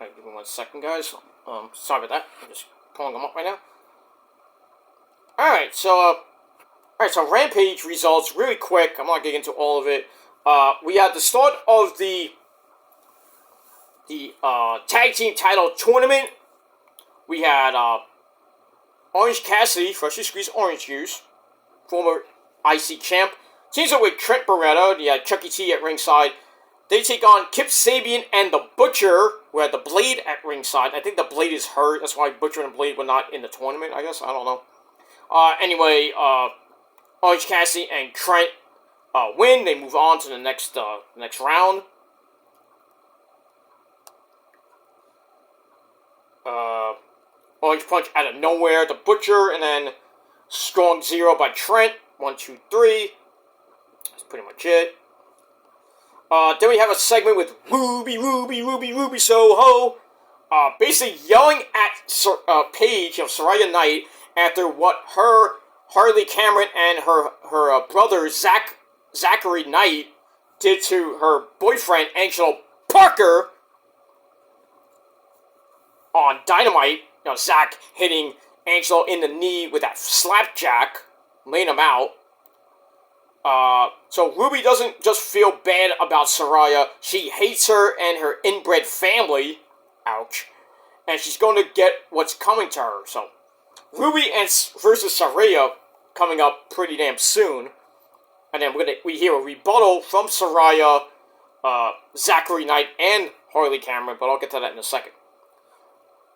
Alright, give me 1 second, guys. Sorry about that. I'm just pulling them up right now. Alright, so Rampage results really quick. I'm not getting into all of it. We had the start of the tag team title tournament. We had Orange Cassidy, freshly squeezed orange juice, former IC champ. Teams up with Trent Beretta. You had Chucky T at ringside. They take on Kip Sabian and the Butcher, who had the Blade at ringside. I think the Blade is hurt. That's why Butcher and Blade were not in the tournament, I guess. I don't know. Anyway, Orange Cassidy and Trent win. They move on to the next round. Orange Punch out of nowhere, the Butcher, and then Strong Zero by Trent. 1, 2, 3. That's pretty much it. Then we have a segment with Ruby Soho, basically yelling at Paige of Saraya Knight after what Harley Cameron and her brother Zachary Knight did to her boyfriend Angelo Parker on Dynamite. You know, Zach hitting Angelo in the knee with that slapjack, laying him out. So Ruby doesn't just feel bad about Saraya, she hates her and her inbred family. Ouch. And she's going to get what's coming to her. So Ruby versus Saraya coming up pretty damn soon. And then we hear a rebuttal from Saraya, Zachary Knight, and Harley Cameron, but I'll get to that in a second.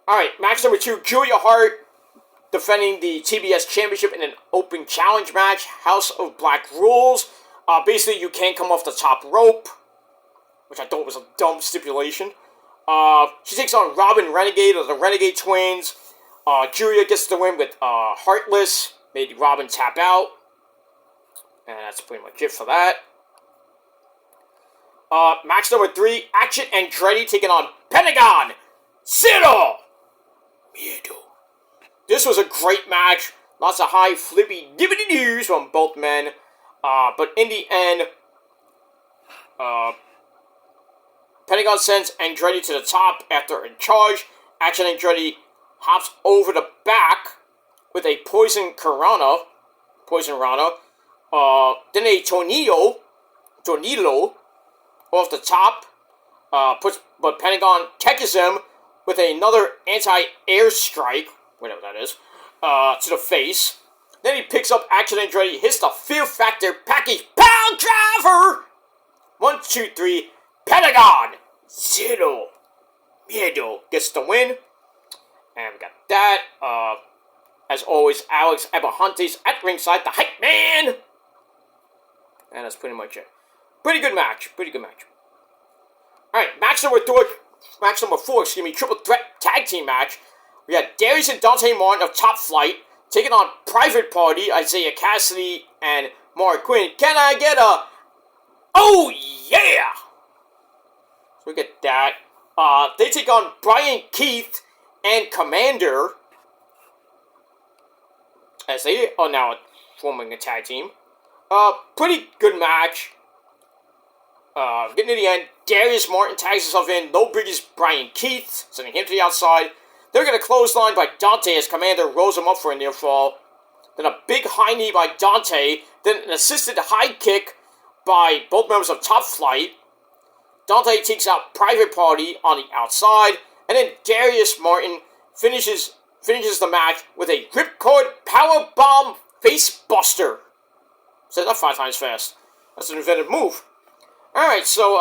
Alright, match number 2, Julia Hart defending the TBS Championship in an open challenge match. House of Black rules. Basically, you can't come off the top rope, which I thought was a dumb stipulation. She takes on Robin Renegade of the Renegade Twins. Julia gets the win with Heartless. Made Robin tap out. And that's pretty much it for that. Match number 3, Action Andretti taking on Pentagon Zero Miedo. This was a great match. Lots of high flippy dibbity doos from both men. But in the end, Pentagon sends Andretti to the top after in charge. Action Andretti hops over the back with a Poison Rana. Then a tornado off the top. But Pentagon catches him with another anti-air strike, whatever that is, to the face. Then he picks up Action Andretti, hits the Fear Factor package pound driver. 1, 2, 3, Pentagon Zero Miedo gets the win. And we got that. As always, Alex Abrahantes at ringside, the hype man. And that's pretty much it. Pretty good match. Alright, match number 4, triple threat tag team match. We had Darius and Dante Martin of Top Flight taking on Private Party, Isaiah Cassidy and Mark Quinn. Can I get a oh yeah? So we get that. They take on Brian Keith and Commander as they are now forming a tag team. Pretty good match. Getting to the end, Darius Martin tags himself in. No biggies, Brian Keith, sending him to the outside. They're going to clothesline by Dante as Commander rolls him up for a near fall. Then a big high knee by Dante. Then an assisted high kick by both members of Top Flight. Dante takes out Private Party on the outside. And then Darius Martin finishes the match with a Ripcord Powerbomb Face Buster. Said that 5 times fast. That's an inventive move. Alright, so,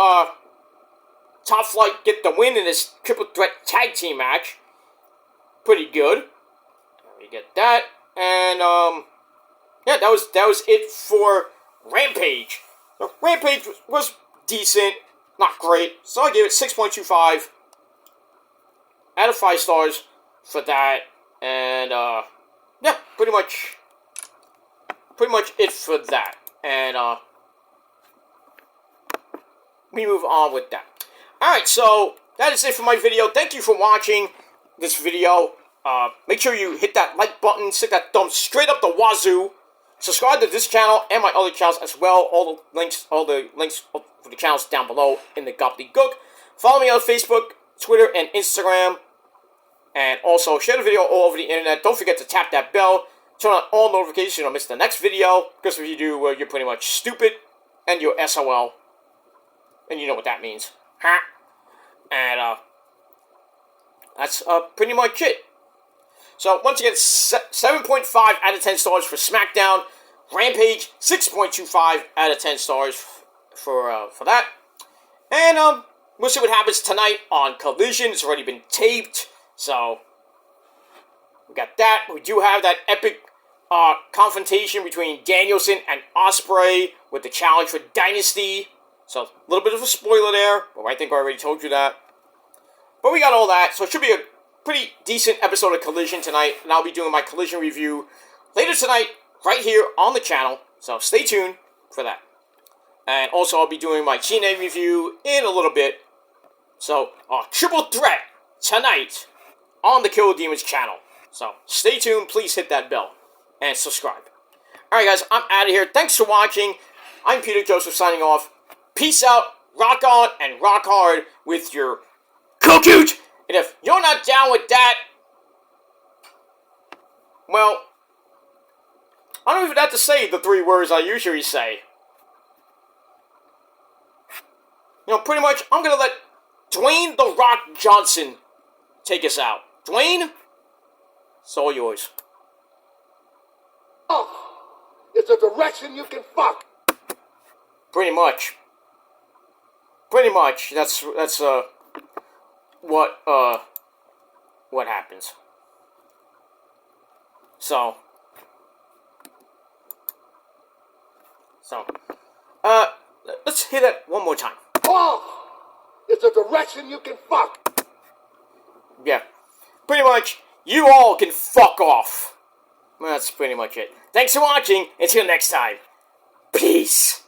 Top Flight get the win in this triple threat tag team match. Pretty good. We get that. And, yeah, that was it for Rampage. So, Rampage was decent. Not great. So I gave it 6.25 out of 5 stars for that. And, yeah, pretty much it for that. And, we move on with that. Alright, so that is it for my video. Thank you for watching this video. Make sure you hit that like button, stick that thumb straight up the wazoo. Subscribe to this channel and my other channels as well. All the links for the channels down below in the gobbledygook. Follow me on Facebook, Twitter, and Instagram. And also, share the video all over the internet. Don't forget to tap that bell. Turn on all notifications so you don't miss the next video. Because if you do, you're pretty much stupid. And you're SOL. And you know what that means. Huh? And, that's pretty much it. So, once again, 7.5 out of 10 stars for Smackdown. Rampage, 6.25 out of 10 stars for that. And, we'll see what happens tonight on Collision. It's already been taped. So, we got that. We do have that epic confrontation between Danielson and Ospreay with the challenge for Dynasty. So, a little bit of a spoiler there, but I think I already told you that. But we got all that, so it should be a pretty decent episode of Collision tonight, and I'll be doing my Collision review later tonight, right here on the channel, so stay tuned for that. And also, I'll be doing my TNA review in a little bit. So, triple threat tonight on the Kill Demons channel. So, stay tuned, please hit that bell, and subscribe. Alright guys, I'm out of here. Thanks for watching. I'm Peter Joseph signing off. Peace out, rock on, and rock hard with your cookoot. And if you're not down with that, well, I don't even have to say the 3 words I usually say. You know, pretty much, I'm going to let Dwayne The Rock Johnson take us out. Dwayne, it's all yours. Oh, it's a direction you can fuck. Pretty much. Pretty much. That's what happens. So, let's hear that one more time. Oh, it's a direction you can fuck. Yeah. Pretty much, you all can fuck off. That's pretty much it. Thanks for watching. Until next time. Peace.